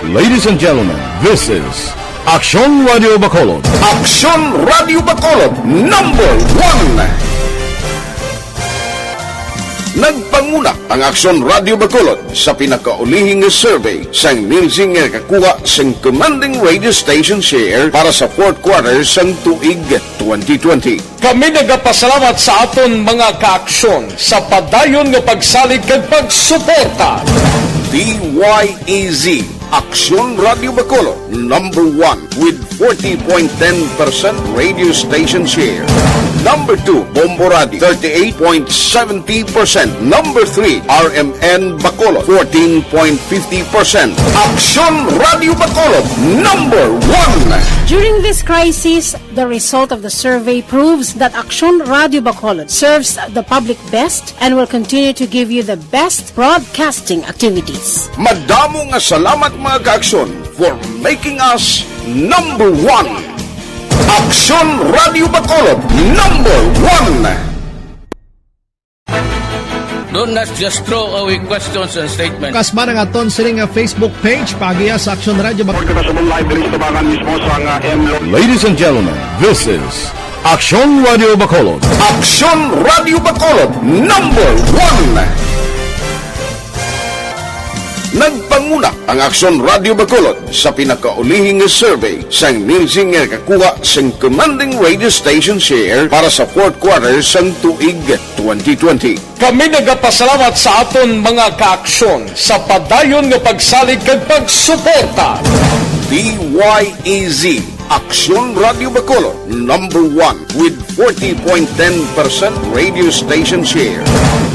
Ladies and gentlemen, this is Action Radio Bacolod. Action Radio Bacolod, number 1. Nagpanguna ang Action Radio Bacolod sa pinakaulihing survey sang Nilsing nga kakuha sang commanding radio station share para sa fourth quarter sang tuig 2020. Kami nagapasalamat sa aton mga kaaksyon sa padayon nga pagsalig kag pagsuporta. DYEZ Action Radio Bacolod, number 1 with 40.10% radio station share. Number 2, Bombo Radio, 38.70%. Number 3, RMN Bacolod, 14.50%. Action Radio Bacolod, number 1. During this crisis, the result of the survey proves that Action Radio Bacolod serves the public best and will continue to give you the best broadcasting activities. Madamo nga salamat mga kaaksyon for making us number 1. Action Radio Bacolod, number 1. Don't not just throw away questions and statements. Kasma ng aton siling Facebook page, pagiya sa Action Radio. Ladies and gentlemen, this is Action Radio Bacolod. Action Radio Bacolod, number 1. Nagpanguna ang Aksyon Radio Bacolod sa pinakaulihing survey sang Nielsen nga kakuha sang commanding radio station share para sa fourth quarter sang tuig 2020. Kami nagapasalamat sa aton mga kaaksyon sa padayon nga pagsalig kag pagsuporta. DYEZ Aksyon Radio Bacolod, number 1 with 40.10% radio station share.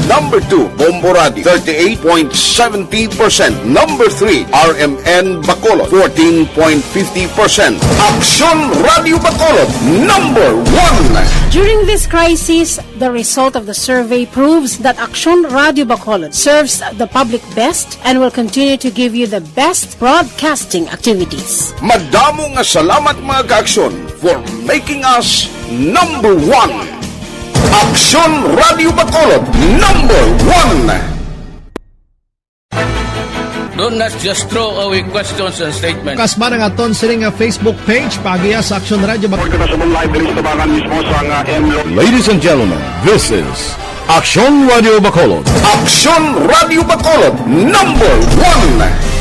Number 2, Bombo Radio, 38.70%. Number 3, RMN Bacolod, 14.50%. Aksyon Radio Bacolod, number 1. During this crisis, the result of the survey proves that Aksyon Radio Bacolod serves the public best and will continue to give you the best broadcasting activities. Madamo nga salamat mga kaaksyon for making us number 1. Aksyon Radio Bacolod, number 1. Do not just throw away questions and statements. Kasma ng aton siling nga Facebook page pagiya sa Aksyon Radio Bacolod. Ladies and gentlemen, this is Aksyon Radio Bacolod. Aksyon Radio Bacolod, number 1.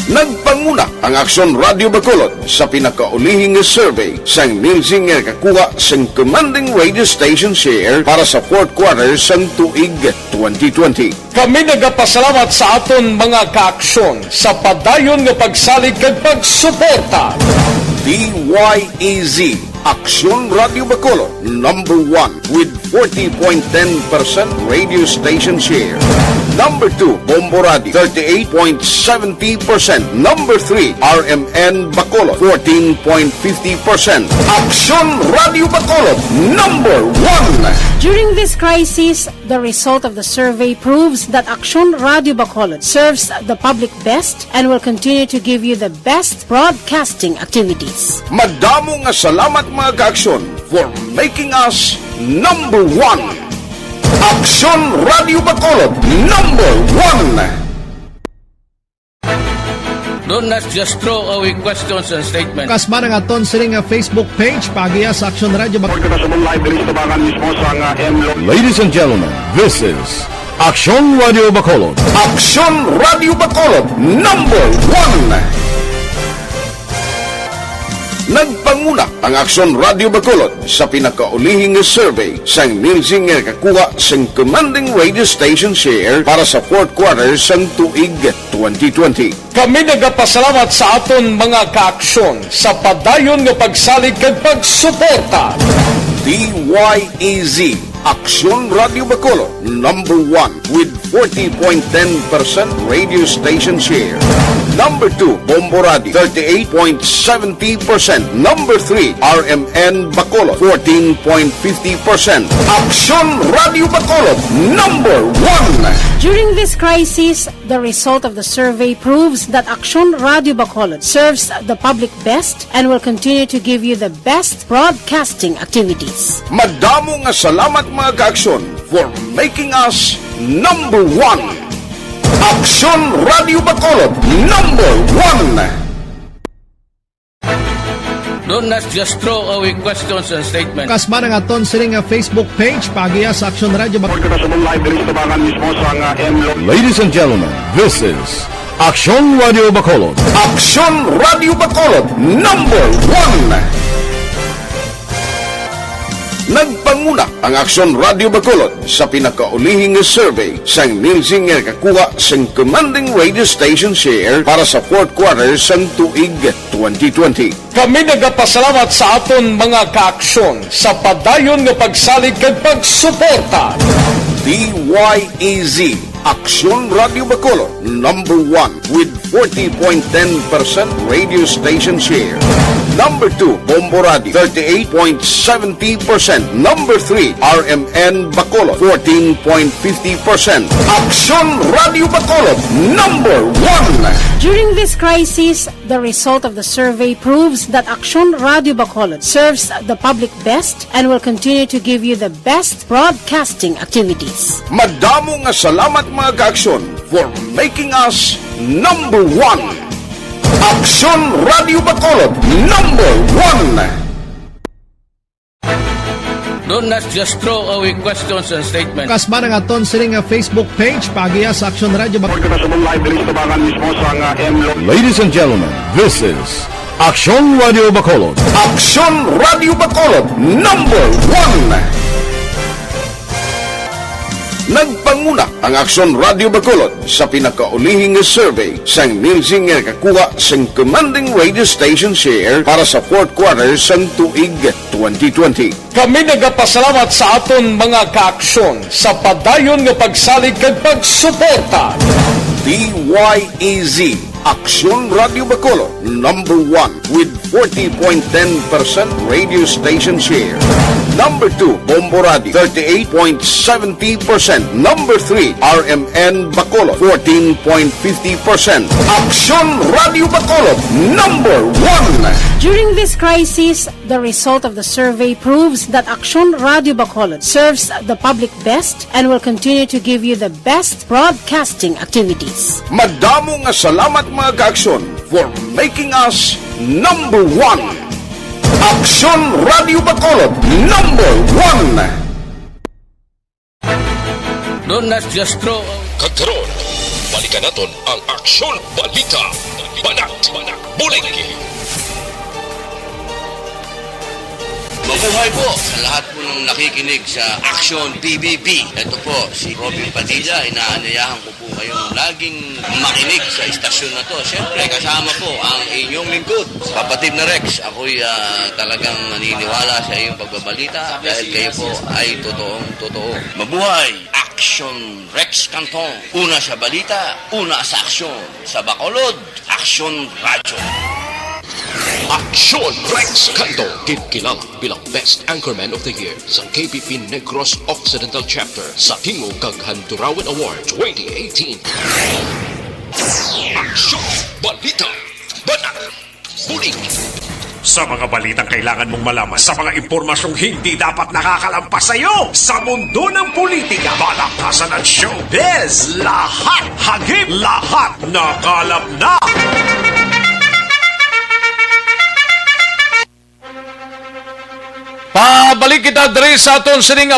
Nagpanguna ang Aksyon Radio Bacolod sa pinakaulihing survey sang Nielsen nga kakuha sang commanding radio station share para sa fourth quarter sang tuig 2020. Kami nagapasalamat sa aton mga kaaksyon sa padayon nga pagsalig kag pagsuporta. DYEZ Aksyon Radio Bacolod, number 1 with 40.10% radio station share. Number 2, Bombo Radio, 38.70%. Number 3, RMN Bacolod, 14.50%. Aksyon Radio Bacolod, number 1. During this crisis, the result of the survey proves that Aksyon Radio Bacolod serves the public best and will continue to give you the best broadcasting activities. Madamo nga salamat mga kaaksyon for making us number 1. Aksyon Radio Bacolod, number 1. Do not just throw away questions and statements. Kasma ng aton siling nga Facebook page pagiya sa Aksyon Radio Bacolod. Ladies and gentlemen, this is Aksyon Radio Bacolod. Aksyon Radio Bacolod, number 1. Nagpanguna ang Aksyon Radio Bacolod sa pinakaulihing survey sang Nielsen nga kakuha sang commanding radio station share para sa fourth quarter sang tuig 2020. Kami nagapasalamat sa aton mga kaaksyon sa padayon nga pagsalig kag pagsuporta. DYEZ Aksyon Radio Bacolod, number 1 with 40.10% radio station share. Number 2, Bombo Radio, 38.70%. Number 3, RMN Bacolod, 14.50%. Aksyon Radio Bacolod, number 1. During this crisis, the result of the survey proves that Aksyon Radio Bacolod serves the public best and will continue to give you the best broadcasting activities. Madamo nga salamat mga kaaksyon for making us number 1. Aksyon Radio Bacolod, number 1. Do not just throw away questions and statements. Kasma ng aton siling nga Facebook page pagiya sa Aksyon Radio Bacolod. Ladies and gentlemen, this is Aksyon Radio Bacolod. Aksyon Radio Bacolod, number 1. Nagpanguna ang Aksyon Radio Bacolod sa pinakaulihing survey sang Nielsen nga kakuha sang commanding radio station share para sa fourth quarter sang tuig 2020. Kami nagapasalamat sa aton mga kaaksyon sa padayon nga pagsalig kag pagsuporta. DYEZ Aksyon Radio Bacolod, number 1 with 40.10% radio station share. Number 2, Bombo Radio, 38.70%. Number 3, RMN Bacolod, 14.50%. Aksyon Radio Bacolod, number 1. During this crisis, the result of the survey proves that Aksyon Radio Bacolod serves the public best and will continue to give you the best broadcasting activities. Madamo nga salamat mga kaaksyon for making us number 1. Aksyon Radio Bacolod, number 1. Do Don't not just throw away questions and statements. Kasma ng aton sining Facebook page pagiya sa Action Radio Bacolod. Ladies and gentlemen, this is Action Radio Bacolod. Action Radio Bacolod number 1. Nagpanguna ang Action Radio Bacolod sa pinakaulihing survey sang Nilsing nga kakuha sang commanding radio station share para sa fourth quarter sang tuig 2020. Kami nagapasalamat sa aton mga kaaksyon sa padayon nga pagsalig kag pagsuporta. DYEZ Action Radio Bacolod number 1 with 40.10% radio station share. Number 2, Bombo Radio, 38.70%. Number 3, RMN Bacolod, 14.50%. Action Radio Bacolod, number 1. During this crisis, the result of the survey proves that Action Radio Bacolod serves the public best and will continue to give you the best broadcasting activities. Madamo nga salamat mga kaaksyon for making us number 1. Action Radio Bacolod number 1. Don't not just throw away. Kagkaroon, balikan naton ang Aksyon Balita. Banat, bulig. Mabuhay po sa lahat po ng nakikinig sa Action PBB. Ito po, si Robin Padilla. Inaanyayahan ko po kayong laging makinig sa istasyon na to. Siyempre, kasama po ang inyong lingkod. Kapatid na Rex, ako'y talagang naniniwala sa iyong pagbabalita dahil kayo po ay totoong-totoo. Mabuhay! Action Rex Canton. Una sa balita, una sa aksyon. Sa Bacolod, Action Radio. Aksyon Rex Canto, kilala bilang Best Anchorman of the Year sa KPP Negros Occidental Chapter sa Tingog kag Handurawan Award 2018. Aksyon Balita. Banat. Bulig. Sa mga balitang kailangan mong malaman, sa mga impormasyong hindi dapat nakakalampas sa iyo, sa mundo ng politika, balakasan at showbiz, lahat hagip, lahat nakalap na. Pabalik kita diri sa aton sining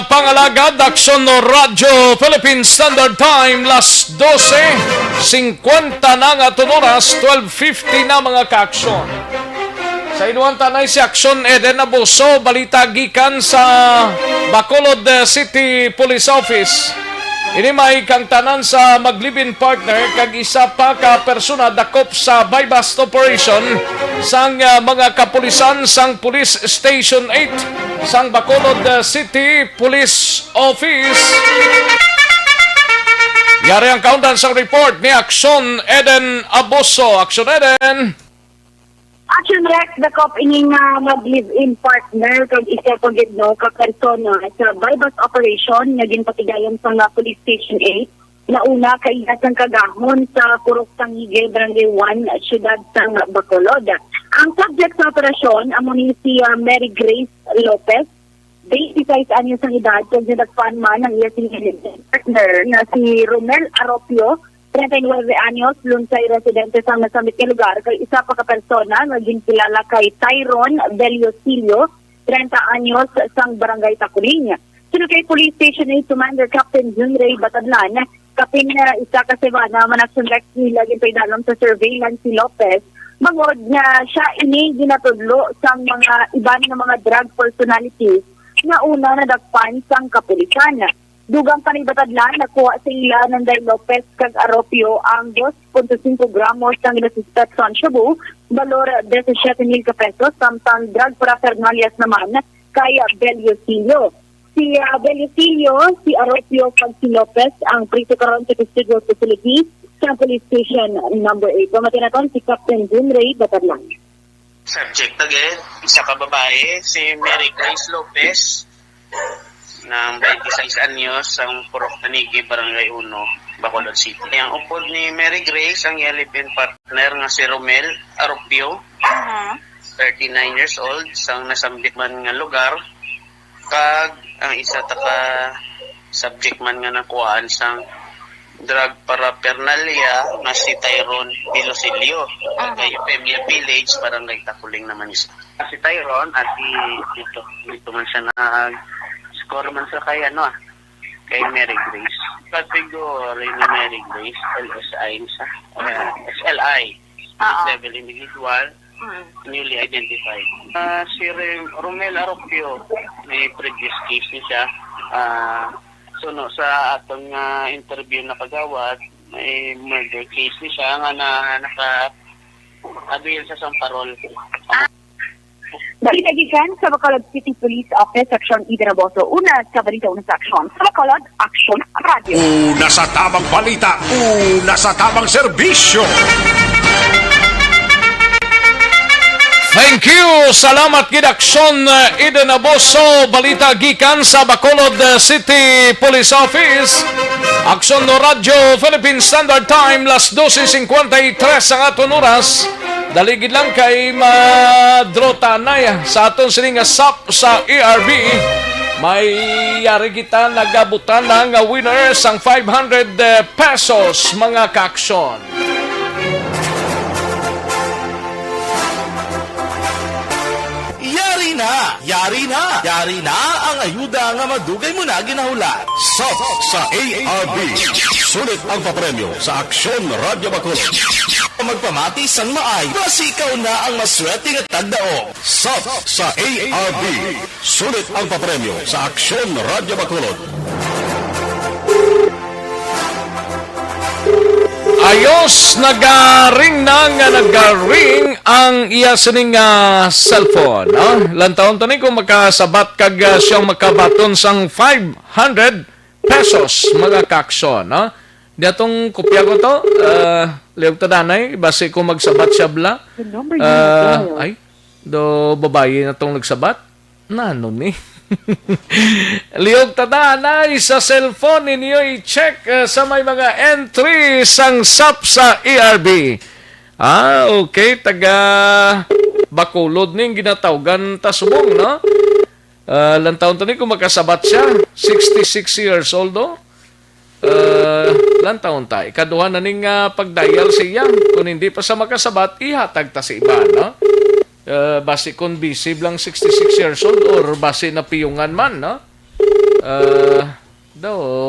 pangalagad Aksyon Radio Philippine Standard Time las 12:50 na nga oras, 12:50 na mga kaaksyon. Sa inuan tanay si Aksyon Eden Abuso, balita gikan sa Bacolod City Police Office. Ini may kang tanan sa maglibin partner kag isa pa ka persona dakop sa bypass operation sang mga kapulisan sang Police Station 8 sang Bacolod City Police Office. Yari ang countdown sa report ni Aksyon Eden Abuso. Aksyon Eden. Action Rex, dakop ining mag-live-in partner kag isa pag no ka persona sa bypass operation nga ginpatigayon sa Police Station 8. Nauna kay isang kagahon sa Purok Tangige, Barangay 1, siyudad sang Bacolod. Ang subject sa operasyon amo ni si Mary Grace Lopez, 26 anyos ang edad, kag nagpan man ang iyang partner na si Romel Aropio, 39 anyos, lunsay residente sa nasamit nga lugar, kay isa pa ka persona naging kilala kay Tyron Beliosilio, 30 anyos, sang Barangay Taculing. Sino kay Police Station 8 Commander Captain Jun Ray Batadlan, kapin isa ka semana manaksyon Rex nila ginpaidalam sa surveillance si Lopez, bangod nga siya ini ginatudlo sang mga iban nga mga drug personalities na una nadagpan sang kapulisan. Dugang panibatadlan, nakuha sa ila ng Day Lopez kag Aropio ang 2.5 gramos ng inasuspect sa Shabu, valor 17,000 pesos, samtang drug paraphernalias naman kay Beliosilio. Si Beliosilio, si Aropio kag si Lopez ang prito karon sa custodial facility sa Police Station number 8. Pamatinaton si Captain Jun Ray Batadlan. Subject again, isa ka babae, si Mary Grace Lopez, ng 26 anyos, ang Purok Tanigi, Barangay 1, Bacolod City. Ang upod ni Mary Grace, ang yalipin partner nga si Romel Aropio, 39 years old, sang nasambit man nga lugar, kag ang isa taka subject man nga nakuhaan sang drug paraphernalia na si Tyrone Pilosilio. Kay Pemia Village, Barangay Takuling naman isa. Si Tyrone at dito man siya score man sa kay kay Mary Grace. Category ni Mary Grace, LSI siya. SLI. Level individual. Newly identified. Si Romel Aropio, may previous case niya siya. So sa atong interview na kagawad, may murder case niya siya nga naka-avail sa Samparol. Balita gikan sa Bacolod City Police Office, Section Idaraboso. Una sa balita, una sa aksyon. Sa Bacolod, Action Radio. Una sa tamang balita, una sa tamang serbisyo. Thank you! Salamat gid Aksyon Eden Aboso, balita gikan sa Bacolod City Police Office. Aksyon no Radio Philippine Standard Time, las 12:53 ang aton oras. Daligid lang kay madrotanay sa aton sining SAP sa ERB. May yari kita nagabutan ng winners ang 500 pesos mga kaaksyon. Yari na ang ayuda nga madugay mo na ginahulat. SAP sa ARB. Sulit ang papremyo sa Aksyon Radio Bacolod. Magpamati sang maay, basi ikaw na ang maswerte nga tagdao. SAP sa ARB. Sulit ang papremyo sa Aksyon Radio Bacolod. Ayos, nagaring ang iya sining cellphone. Lantaon to ni kung makasabat kag siyang makabaton sang 500 pesos mga kaaksyon. Datong kopya ko to, liyog tadanay, base ko magsabat siya bla. Ay, do babae na tong nagsabat? Nano ni? Liyog tadanay sa cellphone ninyo i-check sa may mga entry sang SAP sa ERB. Okay, taga Bacolod ning ginatawgan tasubong, no? Lantaon to ni kung makasabat siya, 66 years old, do? Lantaon ta, ikaduha na ning pagdial siya. Kung hindi pa sa makasabat, ihatag ta sa iba, no? Base kung busy lang 66 years old or base na piyungan man, no?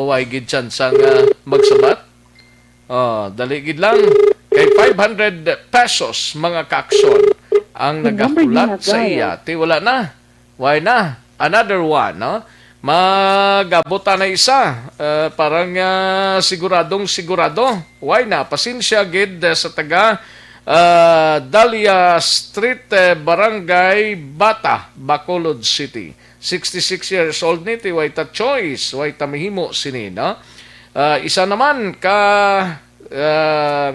Why gid chance ang magsabat? Daligid lang kay 500 pesos mga kaaksyon ang nagahulat sa iya. Wala na. Why na? Another one, no? Magabutan na isa. Parang siguradong sigurado. Why na? Pasensya gid sa taga Dahlia Street, Barangay Bata, Bacolod City. 66 years old ni ti way ta choice, way ta mihimo sini, no? Isa naman ka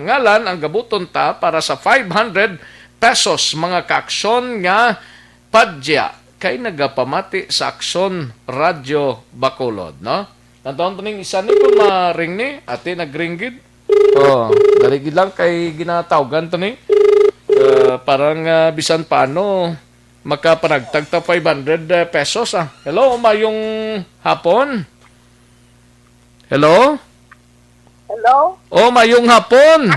ngalan ang gabuton ta para sa 500 pesos mga kaaksyon nga padya kay nagapamati sa Aksyon Radio Bacolod, no? Nantaon ning isa ni kung maring ni ate nagringgid. Daligid lang kay ginatawgan to ni. Parang bisan paano makapanagtag ta 500 pesos. Hello, mayong hapon. Hello? Hello? Mayong hapon.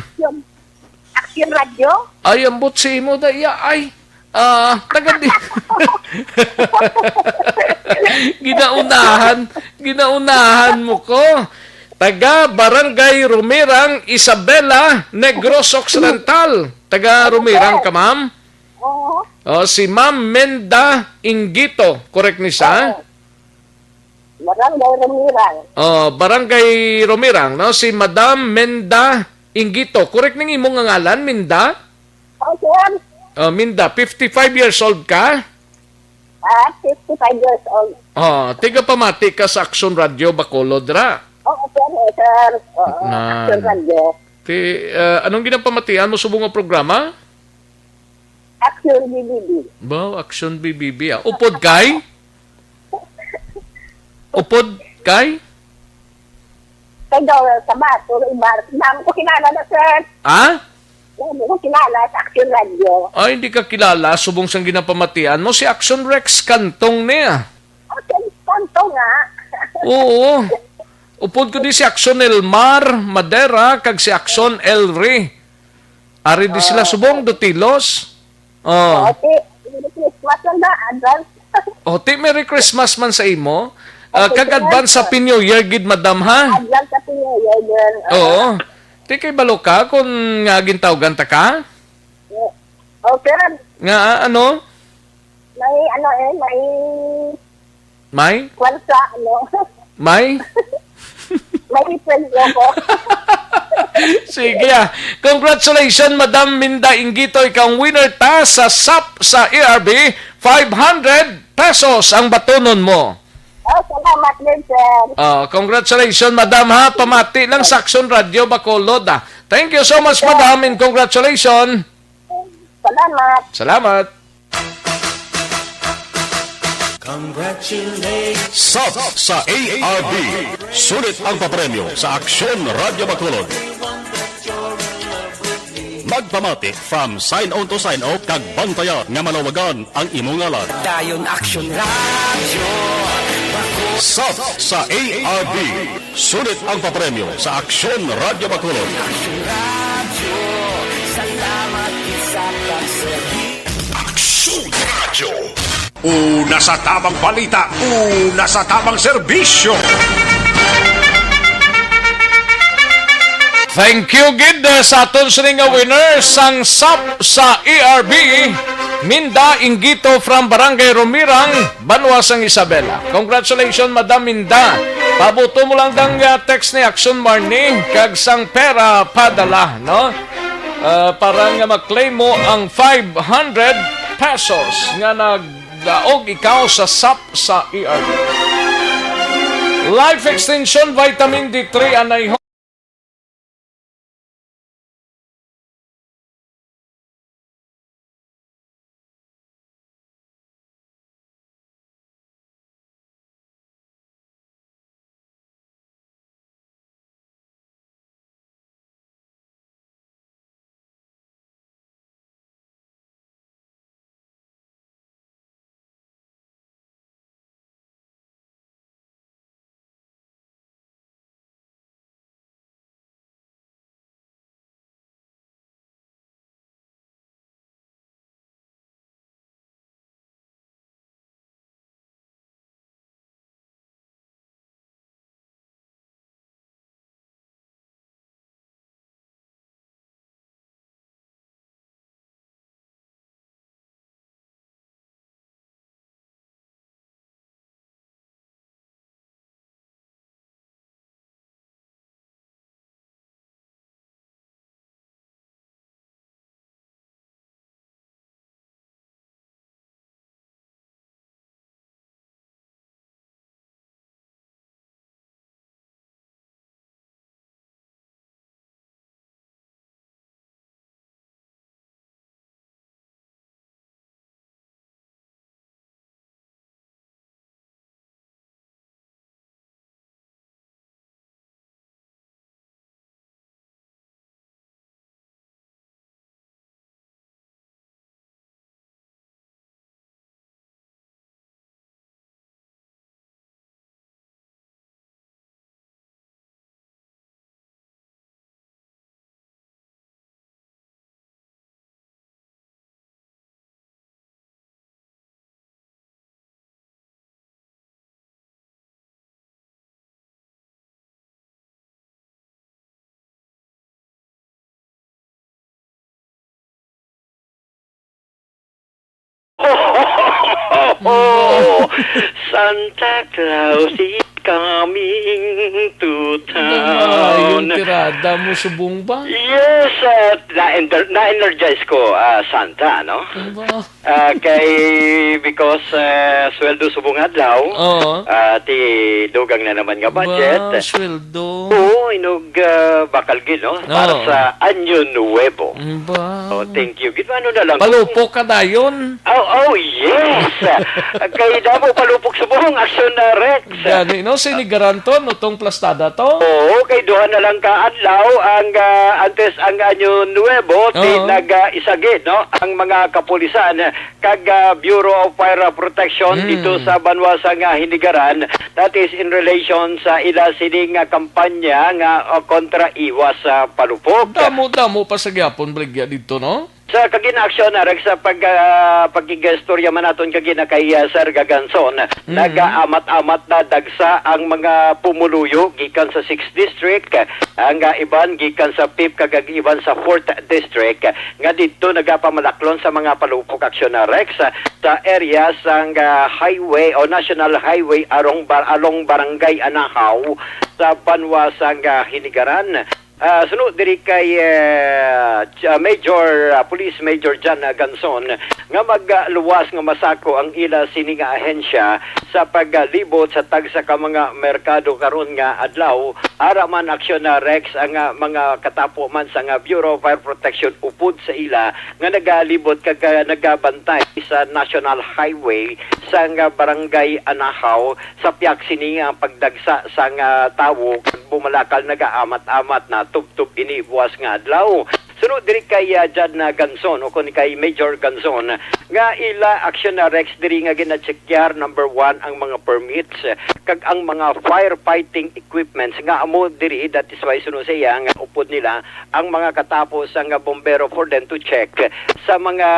Aksyon Radio? Ay, ambot si mo da iya. Ay, taga di. Ginaunahan mo ko. Taga Barangay Rumirang, Isabela, Negros Occidental. Taga Rumirang ka, ma'am? Oo. Si Ma'am Menda Ingito. Correct ni siya? Barangay Rumirang. Barangay Rumirang, no? Si Madam Menda Ingito. Correct ning imong ngalan, Minda? Okay. Minda, 55 years old ka? 55 years old. Tiga pamati ka sa Aksyon Radio Bacolod ra. Sir. Aksyon Radio. Anong ginapamatian mo subong nga programa? Aksyon BBB. Aksyon BBB. Upod kay? Upod kay? Kay Dora Sabat. Namin ko kilala na, sir. Namin ko kilala sa Aksyon Radio. Hindi ka kilala. Subong sang ginapamatian mo. Si Aksyon Rex Kantong niya. Kantong nga. Oo. Upod ko di si Aksyon Elmar Madera kag si Aksyon Elre. Ari di sila subong do tilos. Oh. Merry Christmas lang na, advance. Merry Christmas man sa imo. Kag advance sa New Year gid madam ha. Advance sa New Year din. Oo. Di kay balo ka kung nga gintawgan ta ka? Okay. Nga ano? May kwansa, May? May presyo ko. Sige Congratulations, Madam Minda Ingito. Ikaw ang winner ta sa SAP sa ERB. 500 pesos ang batonon mo. Salamat din, sir. Congratulations, Madam ha. Pamati lang sa Aksyon Radio Bacolod. Thank you so much, Madam, and congratulations. Salamat. Congratulations! SAP sa ARB. Sulit ang papremyo sa Aksyon Radio Bacolod. Magpamati from sign on to sign off kag bantayan nga malawagan ang imong ngalan. Dayon Aksyon Radio Bacolod. SAP sa ARB. Sulit ang papremyo sa Aksyon Radio Bacolod. Aksyon Radio, salamat sa pagserbi. Aksyon Radio. Una sa tamang balita, una sa tamang serbisyo. Thank you, Gid, sa aton sining winner sang SAP sa ERB. Minda Ingito from Barangay Romirang, Banwasang Isabela. Congratulations, Madam Minda. Pabuto mo lang dang text ni Action Marnie kag sang pera padala, no? Para nga mag-claim mo ang 500 pesos nga nagdaog ikaw sa SAP sa ERB. Life Extension Vitamin D3 anay Santa Claus is coming to yung town. tirada mo subong ba? Yes, na-energize ko, Santa, no? Because sweldo subong adlaw, ti dugang na naman nga budget. Sweldo? Oo, inog bakal gid, no? Para sa Año Nuevo. Ba? Thank you. Gid ano na lang. Palupo ka dayon? Oh, yes! Kay damo palupok subong aksyon na Rex. Gani, no? Sinigaran to, no? Tong plastada to? Oo, kay duha na lang kaadlaw ang antes ang anyo nuevo nag-isagid, no? Ang mga kapulisan kag Bureau of Fire Protection dito sa Banwasang Hinigaran. That is in relation sa ila sining kampanya nga kontra iwas sa palupok. Damo pa sa gyapon Brigya dito, no? Sa kagina-aksyon na sa pagkigastorya man naton kagina kay Sir Gaganson, nag-amat-amat na dagsa ang mga pumuluyo gikan sa 6th District, ang iban gikan sa 5th kag iban sa 4th District. Nga dito nagapamalaklon sa mga palupok aksyon na Rex sa area sang highway o National Highway along Barangay Anahaw sa Banwasang Hinigaran. Sunod diri kay Police Major John Ganson nga magluwas nga masako ang ila sini nga ahensya sa paglibot sa tagsa ka mga merkado karon nga adlaw ara man aksyon na Rex ang mga katapo man sa nga Bureau of Fire Protection upod sa ila nga nagalibot kag nagabantay sa National Highway sa nga Barangay Anahaw sa piyak sini nga pagdagsa sa nga tawo kag bumalakal nagaamat-amat na tub-tub ini buwas nga adlaw. Sunod diri kay John Ganson o kung kay Major Ganson nga ila action na Rex diri nga gina-checkar number 1 ang mga permits kag ang mga firefighting equipments nga amo diri that is why sunod siya nga upod nila ang mga katapos nga bombero for them to check sa mga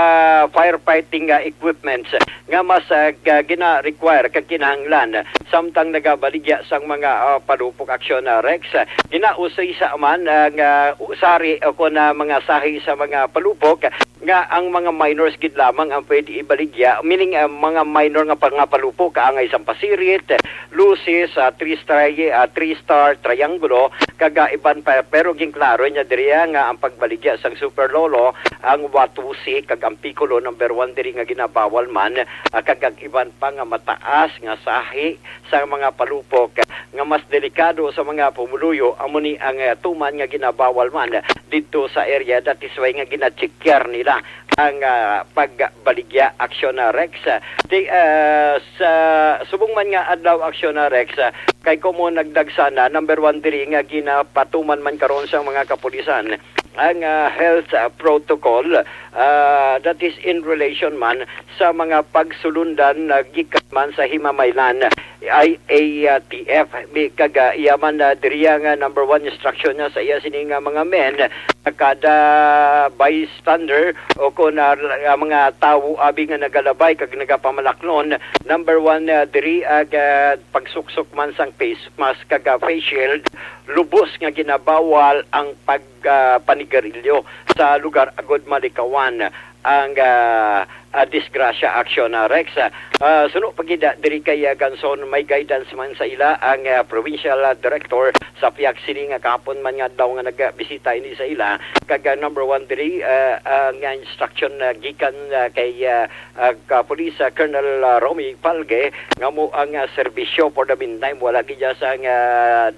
firefighting equipments nga mas gina-require kag kinahanglan samtang nagabaligya sang mga palupok action na Rex ginausay sa man nga usari o na mga sahi sa mga palupok nga ang mga minors gid lamang ang pwede ibaligya, meaning mga minor nga palupok ang isang pasirit, luces, 3-star triangulo kag iban pa pero ging klaro nya diri nga ang pagbaligya sang super lolo ang watusi kag ang piccolo number 1 diri nga ginabawal man kag iban pa nga mataas nga sahi sa mga palupok nga mas delikado sa mga pumuluyo amo ni ang tuman nga ginabawal man dito sa area that is why nga gina-checkar nila ang pagbaligya aksyon na Rex sa subong man nga adlaw aksyon na Rex kay komo nagdagsana number 1 diri nga ginapatuman man karon sa mga kapulisan ang health protocol that is in relation man sa mga pagsulundan gikan man sa Himamaylan IATF kag iyaman diri nga number 1 instruction niya sa iya sini nga mga men kada bystander o kung mga tawo abi nga nagalabay kag nagapamalaklon number 1 diri pagsuksok man sang face mask kag face shield lubos nga ginabawal ang panigarilyo sa lugar agod malikawan ang disgrasya aksyon na Rex. Suno pagida diri kay Ganson may guidance man sa ila ang provincial director sa piyak sini nga kapon man nga daw nga nagbisita ini sa ila kag number 1 diri nga instruction gikan kay Police Colonel Romy Palge nga mo ang serbisyo for the meantime wala gid sa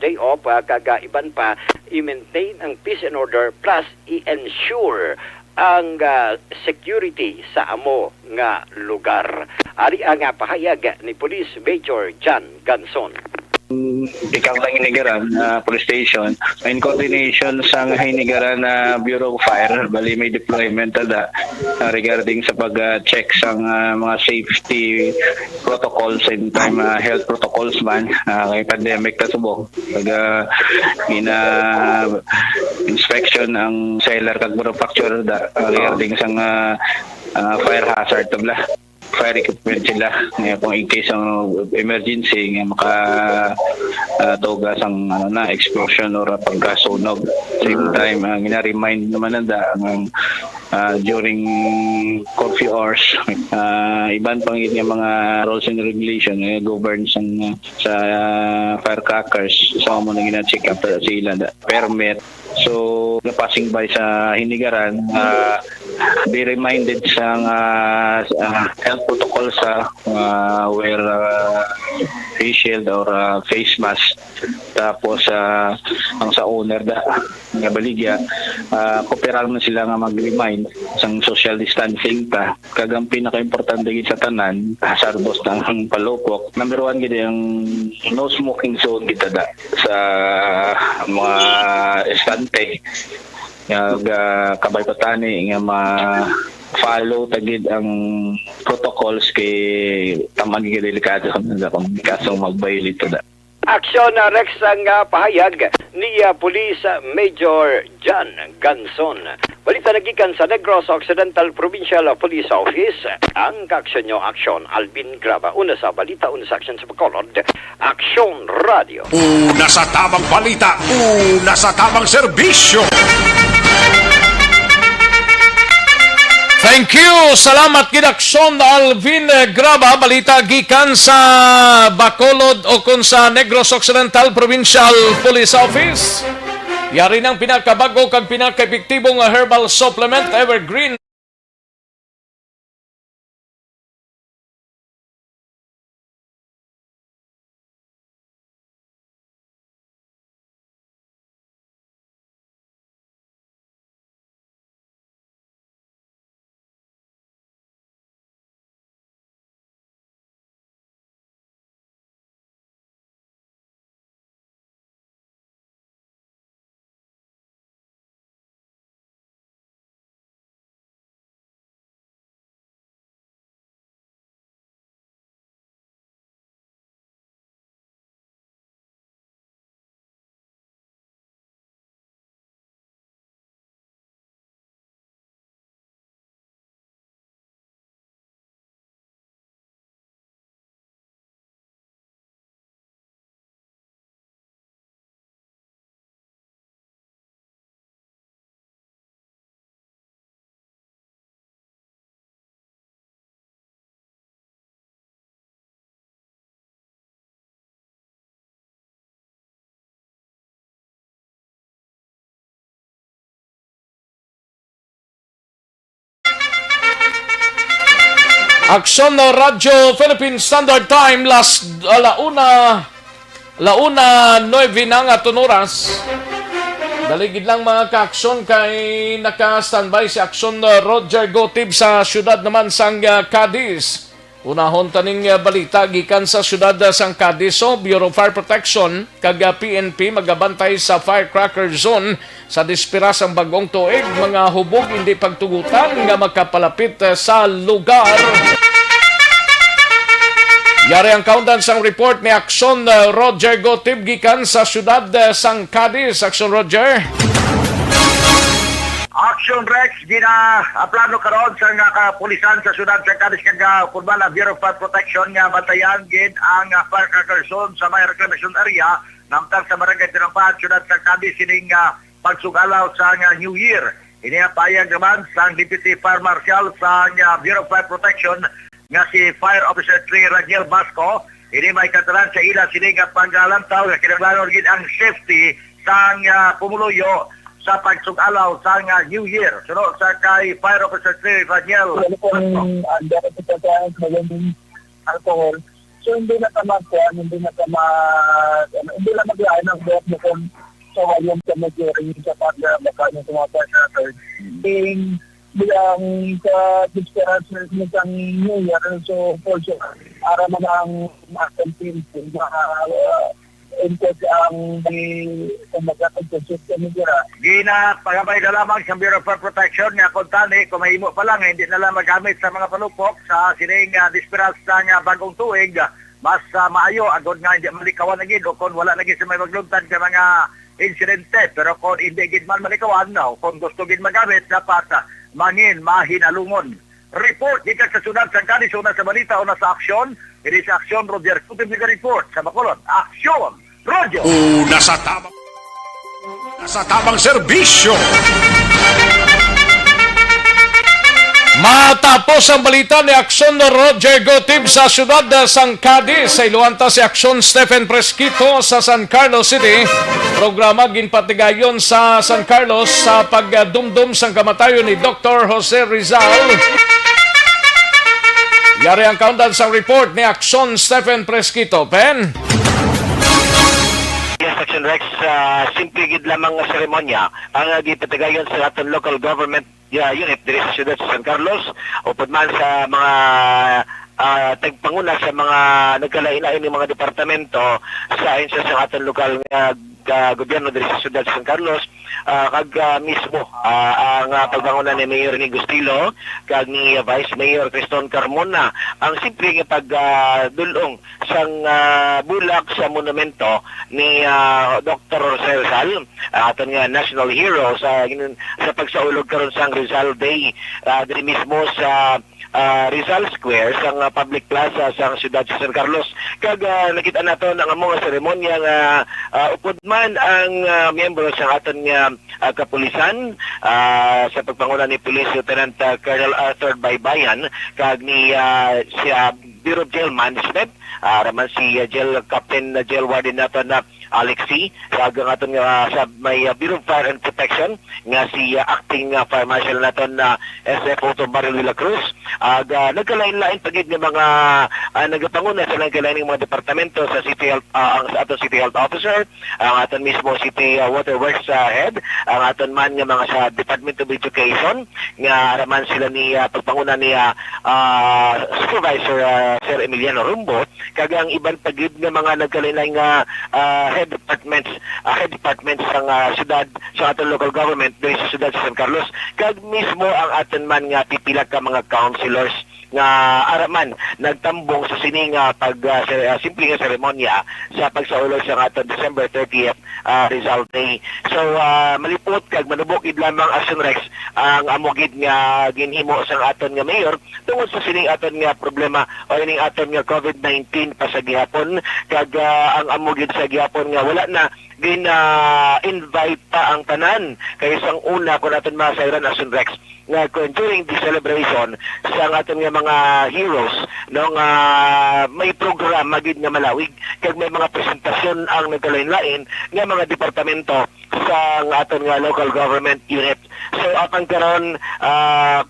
day off kag iban pa i-maintain ang peace and order plus i-ensure ang security sa amo nga lugar. Ari ang pahayag ni Police Major John Ganson. Ikang lang Hinigaran Police Station in coordination sa Hinigaran Bureau of Fire bali may deployment regarding sa pag-check sa mga safety protocols and time health protocols man kay pandemic ta subong pag inspection ang seller kag manufacturer regarding sa fire hazard tabla fire equipment sila kung in case ng emergency nga makatugas ang explosion or pagkasunog. Same time gina-remind naman ang during curfew hours iban pang yung mga rules and regulation govern sa firecrackers so mo na gina-check up sila permit. So passing by sa Hinigaran be reminded sa health protocols wear face shield or face mask. Tapos ang sa owner nga baligya kooperar na sila nga mag-remind sang social distancing ta kagang pinaka-importante gid sa tanan hazardous ng palupok. Number 1 gid ang no smoking zone kita sa mga estante kabay patani nga follow tagid ang protocols kay tamang gid delikado kung kasong mag-violate ta. Aksyon Rex ang pahayag ni Police Major John Ganson. Balita nagikan sa Negros Occidental Provincial Police Office. Ang kaaksyon nyo, Aksyon Alvin Graba. Una sa balita, una sa aksyon sa Bacolod. Aksyon Radio. Una sa tamang balita, una sa tamang serbisyo. Thank you. Salamat gid Aksyon Alvin Graba. Balita gikan sa Bacolod o kun sa Negros Occidental Provincial Police Office. Yari ng pinakabago kag pinaka-epektibong herbal supplement Evergreen. Aksyon na Radyo Philippine Standard Time alauna 9 na nga tunuras. Daligid lang mga kaaksyon kay naka-standby si Aksyon Roger Gotib sa syudad naman sang Cadiz. Unahon taning balita gikan sa syudad sang Cadiz, Bureau of Fire Protection kag PNP magabantay sa firecracker zone sa dispiras ang bagong tuig. Mga hubog hindi pagtugutan nga makapalapit sa lugar. Yari ang countdown sang report ni Aksyon Roger Gotib gikan sa syudad sang Cadiz. Aksyon Roger. Action Rex, plano karon sa kapulisan sa syudad sa Cadiz kag Purbala Bureau of Fire Protection nga bantayan gid ang firecracker zone sa may reclamation area namtang sa barangay Tinampahan, syudad sa Cadiz sining pagsugalaw sa New Year. Ini payag naman sa Deputy Fire Marshal sa Bureau of Fire Protection nga si Fire Officer 3 Raniel Basco. Ini may katalan sa ila sining panggalantaw nga kinahanglan gid ang safety sa pumuluyo sa pagsugalaw sa New Year. Sunod sa kay Fire Officer 3 Raniel alcohol. So hindi na tamakwan, hindi na mag-iay ng buhat mo kung so yung sa majority sa pagkakanya tumapay sa third. Bilang sa disperance ng New Year, so for sure, para man ang ma-contain input ang magkatag sa system nila. Gina, pagabay na lamang sa Bureau of Fire Protection nga kontani, kung mahimo pa lang, hindi na lang magamit sa mga palupok sa sining disperance ng bagong tuig, mas maayo, agod nga hindi malikawan na gid, o kung wala na gid sa may maglugtan sa mga insidente, pero kung hindi gid man malikawan, no, kung gusto gid magamit, dapat mangin, mahinalungon. Report, di ka sa sunod sa Cadiz, una sa balita, una sa aksyon, it is Aksyon Roger Gotib report sa Bacolod. Aksyon Roger! Una sa tamang serbisyo. Matapos ang balita ni Aksyon Roger Gotib sa siyudad San Cadi, sa iluwanta si Aksyon Stephen Presquito sa San Carlos City. Programa ginpatigayon sa San Carlos sa pagdumdum sang kamatayon ni Dr. Jose Rizal. Yari ang countdown sa report ni Aksyon Stephen Presquito. Pen? Yes, Action Rex, simple gid lamang nga seremonya ang gipatigayon sa aton local government unit diri sa siyudad sa San Carlos upod man sa mga tagpanguna sa mga nagkalain-lain ng mga departamento sa ahensya sa aton lokal nga gobyerno diri sa siyudad sa San Carlos kag mismo ang pagbangunan ni Mayor ni Gustilo kag ni Vice Mayor Criston Carmona ang simple nga pagdulong sang bulak sa monumento ni Dr. Jose Rizal aton nga national hero sa pagsaulog karon sang Rizal Day diri mismo sa Rizal Square sa public plaza sa siyudad sa San Carlos. Kag nakita nato ang mga seremonya nga upod man ang miyembro sa aton nga kapulisan sa pagpanguna ni Police Lieutenant Colonel Arthur Baybayan kag ni siya Bureau of Jail Management raman si Jail Captain Jail Warden nato na Alexi kag ang aton nga sa may Bureau of Fire and Protection nga si acting Fire Marshal naton na SF Otto Barrio de la Cruz nagkalain-lain pagid nga mga nagapanguna sa nagkalain mga departamento sa City Health ang aton City Health Officer ang aton mismo City Water Works Head ang aton man nga mga sa Department of Education nga raman sila ni pagpanguna ni Supervisor Sir Emiliano Rumbo kag ang iban pagid nga mga nagkalain-lain nga head departments sang syudad sa aton local government diri sa syudad sa San Carlos kag mismo ang aton man nga pipila ka mga councilors nga araman nagtambong sa sining simple nga seremonya sa pagsaulog sa aton December 30th Rizal Day. So malipot kag manubok gid lamang Action Rex ang amogid nga ginhimo sa aton nga mayor tungod sa sining aton nga problema o ining aton nga COVID-19 pa sa gihapon kag ang amogid sa gihapon nga wala na invite pa ang tanan kay isang una ko natin masayran Action Rex nga during the celebration sa aton nga mga heroes nung may programa gid nga malawig kag may mga presentasyon ang nagkalain-lain nga mga departamento sa aton nga local government unit. So apan karon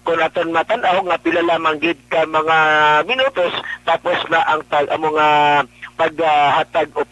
kung aton matan-aw nga pila lamang gid ka mga minutos tapos na ang mga paghatag o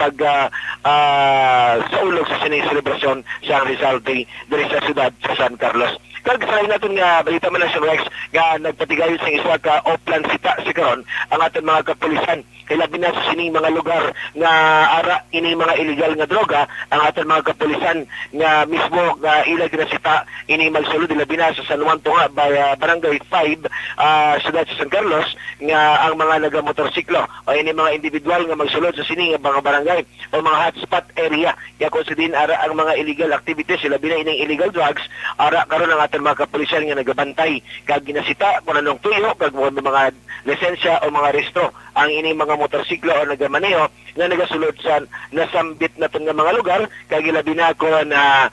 saulog sa sining selebrasyon sa Rizal Day diri sa siyudad sa San Carlos. Kag sa natin nga balita man sa Rex nga nagpatigayon sa isa ka oplan sita si karon ang aton mga kapulisan kay labi na sa sining mga lugar nga ara ini mga illegal nga droga ang aton mga kapulisan nga mismo nga ilag na sita ini magsulod labi na sa San Juan Tunga Barangay 5 siyudad sa San Carlos nga ang mga nagamotorsiklo o ini mga individual nga magsulod sa sining mga barangay o mga hotspot area kaya kung sa din ara ang mga illegal activities labi na ining illegal drugs ara karon ang aton mga kapulisan nga nagabantay kag ginasita kung anong tuyo kag mga lisensya o mga rehistro ang ini mga motorsiklo o nagamaneho nga nagasulod sa nasambit naton nga mga lugar kag ilabi na ko na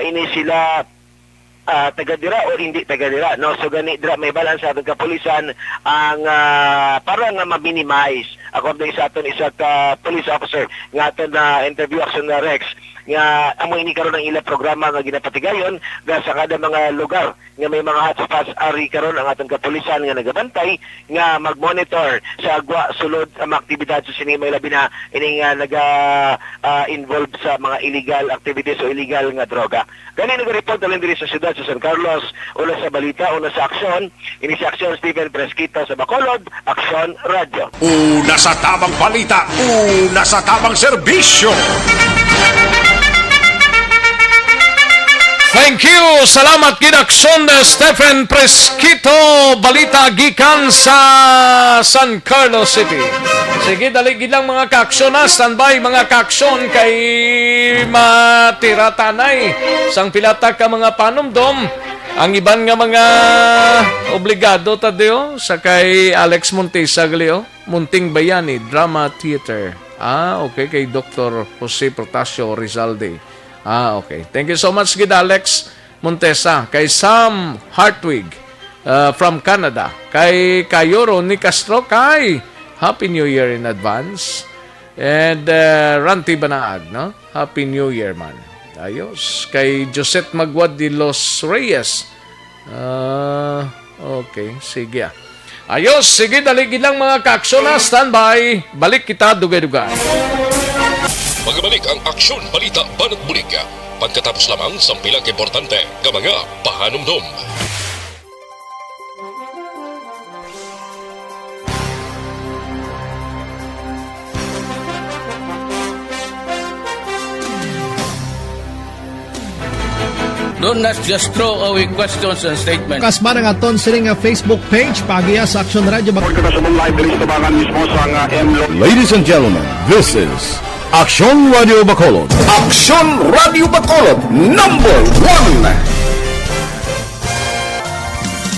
ini sila taga-dira o hindi taga-dira no so gani dira may balance sa aton kapulisan ang para nga ma-minimize according sa aton isa ka police officer nga aton na interview Action na Rex nga amo ini karon ang ila programa nga ginapatigayon sa kada mga lugar nga may mga hotspots ari karon ang aton kapulisan nga nagabantay nga mag-monitor sa agwa sulod ang aktibidad sa sini may labi na ini nga involved sa mga illegal activities o illegal nga droga. Gani nag-report na diri sa siyudad sa San Carlos una sa balita una sa aksyon ini si Aksyon Stephen Presquito sa Bacolod Aksyon Radio. Una sa tamang balita, una sa tamang serbisyo. Thank you. Salamat Aksyon Stephen Presquito. Balita gikan sa San Carlos City. Sige, daligid lang mga kaaksyon na. Standby mga kaaksyon kay matiratanay. Sang pilata ka mga panumdom. Ang iban nga mga obligado tadeo sa kay Alex Montesaglio, Munting Bayani Drama Theater. Okay, kay Dr. Jose Protasio Rizalde. Okay. Thank you so much, Gid Alex Montesa. Kay Sam Hartwig, from Canada. Kay Kayoro ni Castro, kay Happy New Year in advance. And Ranti Banaag, no? Happy New Year, man. Ayos. Kay Josette Magwad de Los Reyes. Okay, sige. Ayos, sige, daligid lang mga kaaksyon na. Standby. Balik kita, dugay-dugay. Magbalik ang Aksyon Balita Banat Bulig. Pagkatapos lamang sa pilang importante ng mga pahanumdum. Don't just throw away questions and statements. Kasma ng aton siling Facebook page pagiya sa Aksyon Radio Bacolod. Ladies and gentlemen, this is Aksyon Radio Bacolod. Aksyon Radio Bacolod number 1.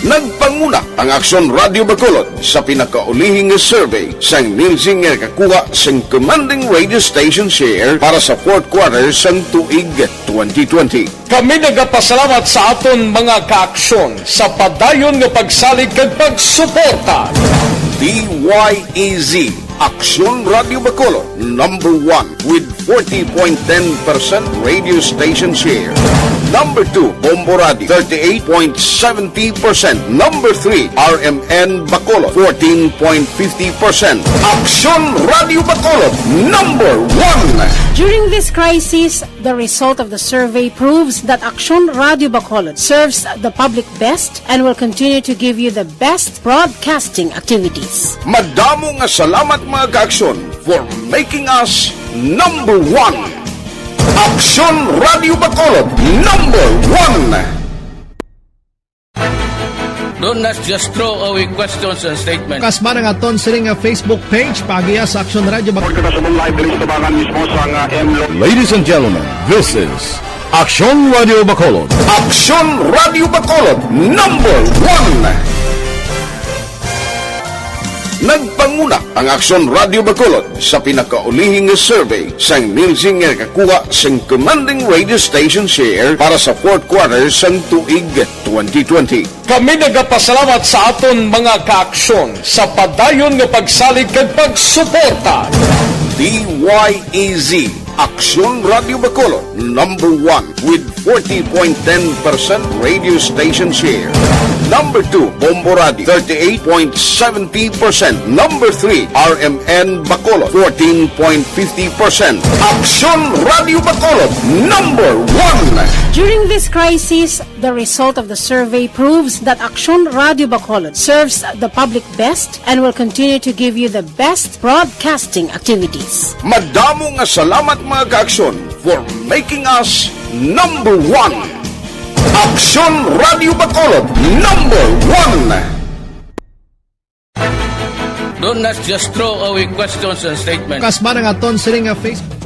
Nagpanguna ang Aksyon Radio Bacolod sa pinakaulihing survey sang Nilsing nga kakuha sang commanding radio station share para sa fourth quarter sang tuig 2020. Kami nagapasalamat sa aton mga kaaksyon sa padayon nga pagsalig kag pagsuporta. DYEZ Aksyon Radio Bacolod number 1 with 40.10% radio station share. Number 2, Bombo Radio, 38.70%. Number 3, RMN Bacolod, 14.50%. Aksyon Radio Bacolod, number 1. During this crisis, the result of the survey proves that Aksyon Radio Bacolod serves the public best and will continue to give you the best broadcasting activities. Madamo nga salamat mga kaaksyon for making us number 1. Aksyon Radio Bacolod number 1. Don't just throw away questions and statements. Kasma ng aton siling Facebook page pagiya sa Aksyon Radio Bacolod. Ladies and gentlemen, this is Aksyon Radio Bacolod. Aksyon Radio Bacolod number 1. Nagpanguna ang Aksyon Radio Bacolod sa pinakaulihing survey sang Nilsing nga kakuha sang commanding radio station share para sa fourth quarter sang tuig 2020. Kami nagapasalamat sa aton mga kaaksyon sa padayon nga pagsalig kag pagsuporta. DYEZ Aksyon Radio Bacolod number 1 with 40.10% radio station share. Number 2, Bombo Radio, 38.70%. Number 3, RMN Bacolod, 14.50%. Aksyon Radio Bacolod, number 1. During this crisis, the result of the survey proves that Aksyon Radio Bacolod serves the public best and will continue to give you the best broadcasting activities. Madamo nga salamat mga kaaksyon for making us number 1. Aksyon Radio Bacolod number 1. Don't just throw away questions and statements. Kasma ng aton siling Facebook.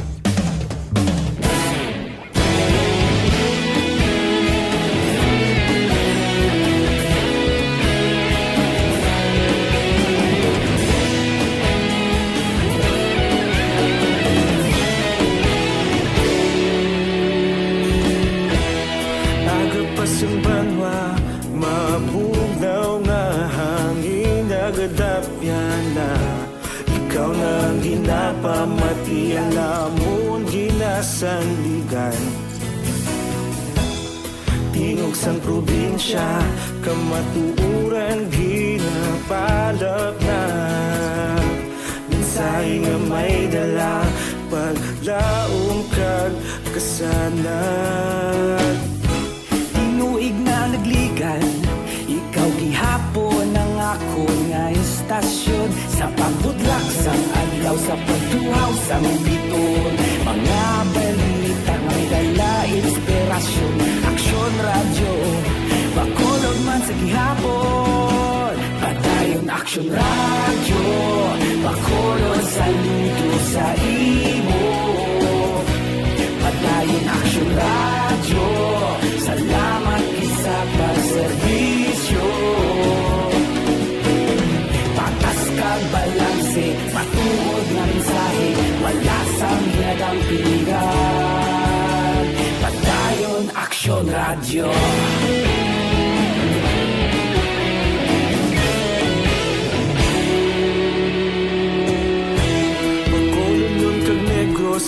Sandigan tingog sang probinsya kamatuuran ginapalap na mensahe nga may dala paglaom kag kasanat tinuig na nagligan ikaw gihapon ang ako nga istasyon sa pagbudlak sang adlaw sa pagtuhaw sang biton mga balita may dala inspirasyon Aksyon Radio Bacolod man sa gihapon padayon Aksyon Radio Bacolod saludo sa imo padayon Aksyon Radio salamat isa pagserbisyo patas kag balanse patuod na mensahe wala sang hinagang pilihan padayon Aksyon Radio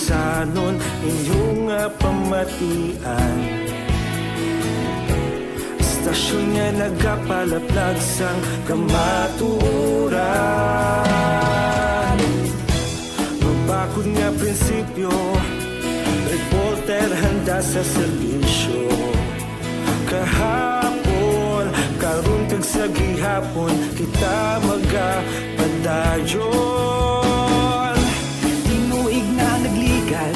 kapusanon inyong pamatian. Istasyon nga nagapalaplag sang kamaturan. Mabakod nga prinsipyo, reporter handa sa serbisyo. Kahapon, karon kag sa gihapon, kita magapadayon. Tinuig na nagligan,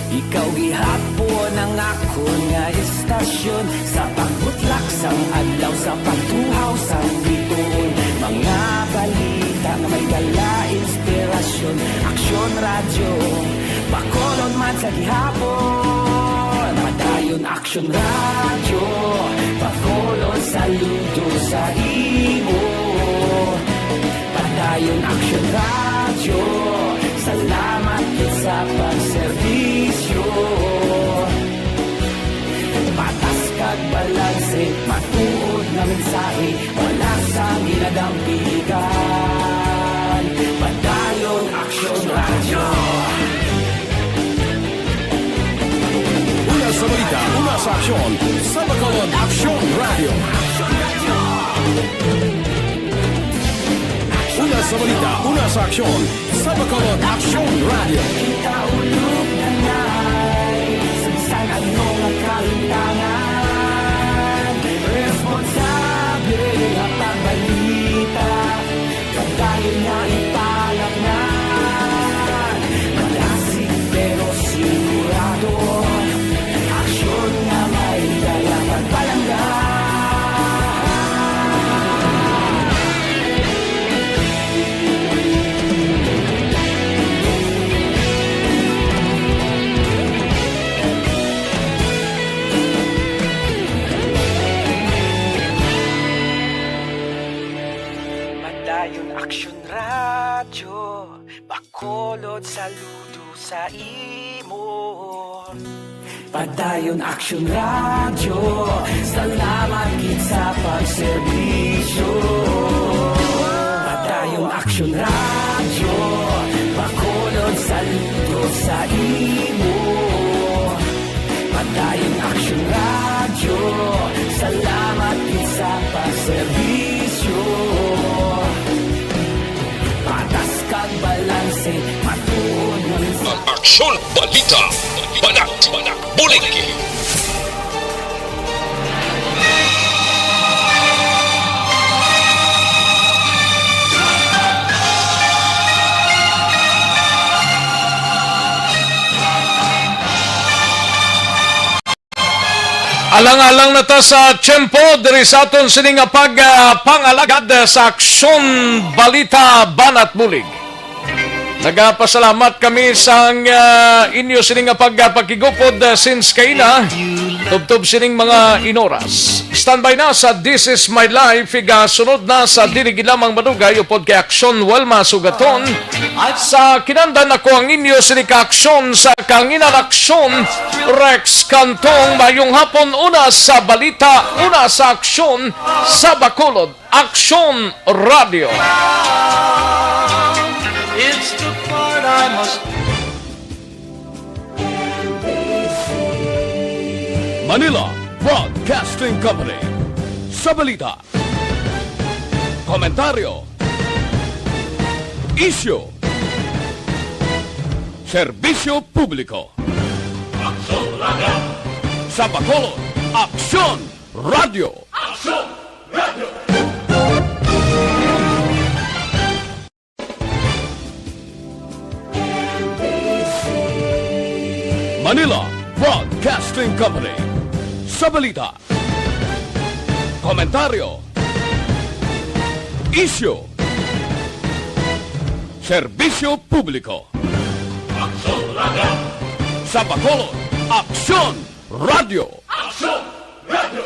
ikaw gihapon ang ako nga istasyon. Sa pagbutlak sang adlaw, sa pagtuhaw sang bituon, mga balita na may dala inspirasyon. Aksyon radyo, Bacolod man sa gihapon. Padayon Aksyon radyo, Bacolod saludo sa imo. Padayon Aksyon radyo, salamat sa pagserbisyo. Patas kag balanse, matuod na mensahe, wala sang ginadampigan. Padayon Aksyon radyo. Una sa balita, una sa aksyon, sa Bacolod Aksyon Radio. Una sa balita, una sa aksyon, sa Bacolod Aksyon Radio. Kita ulog na na'y sagsang anong kalintangan. Responsable ang pagbalita, pagkain na ipalak na. Malasig pero sigurado, aksyon na may dala pagpalanggan. Padayon Aksyon radyo, Bacolod saludo sa imo. Padayon Aksyon radyo, salamat gid sa pagserbisyo. Padayon Aksyon radyo, Bacolod saludo sa imo. Padayon Aksyon radyo, salamat gid sa pagserbisyo. Patas kag balanse, matuod mo Ang Aksyon Balita, Banat, Buliki. Alang-alang na ta sa tiyempo, diri sa aton sining pag-pangalagad sa Aksyon Balita Banat Bulig. Nagapasalamat kami sa inyo sining pagpakigupod since kaina, tubtob sining mga inoras. Standby na sa This Is My Life, sunod na sa Dirigi Lamang Madugay, upod kay Aksyon Walma Sugaton. Sa kinandan ako ang inyo sining ka-aksyon sa Kanginan Aksyon, Rex Cantong. Mayong hapon, una sa balita, una sa aksyon sa Bacolod Aksyon Radio. It's the part I must. Manila Broadcasting Company. Sa balita, komentaryo, isyu, serbisyo publiko. Aksyon Radio. Sa Bacolod Aksyon Radio. Aksyon Radio. Manila Broadcasting Company. Sa balita, komentaryo, isyu, serbisyo publiko. Aksyon Radio. Sa Bacolod Aksyon Radio. Aksyon Radio.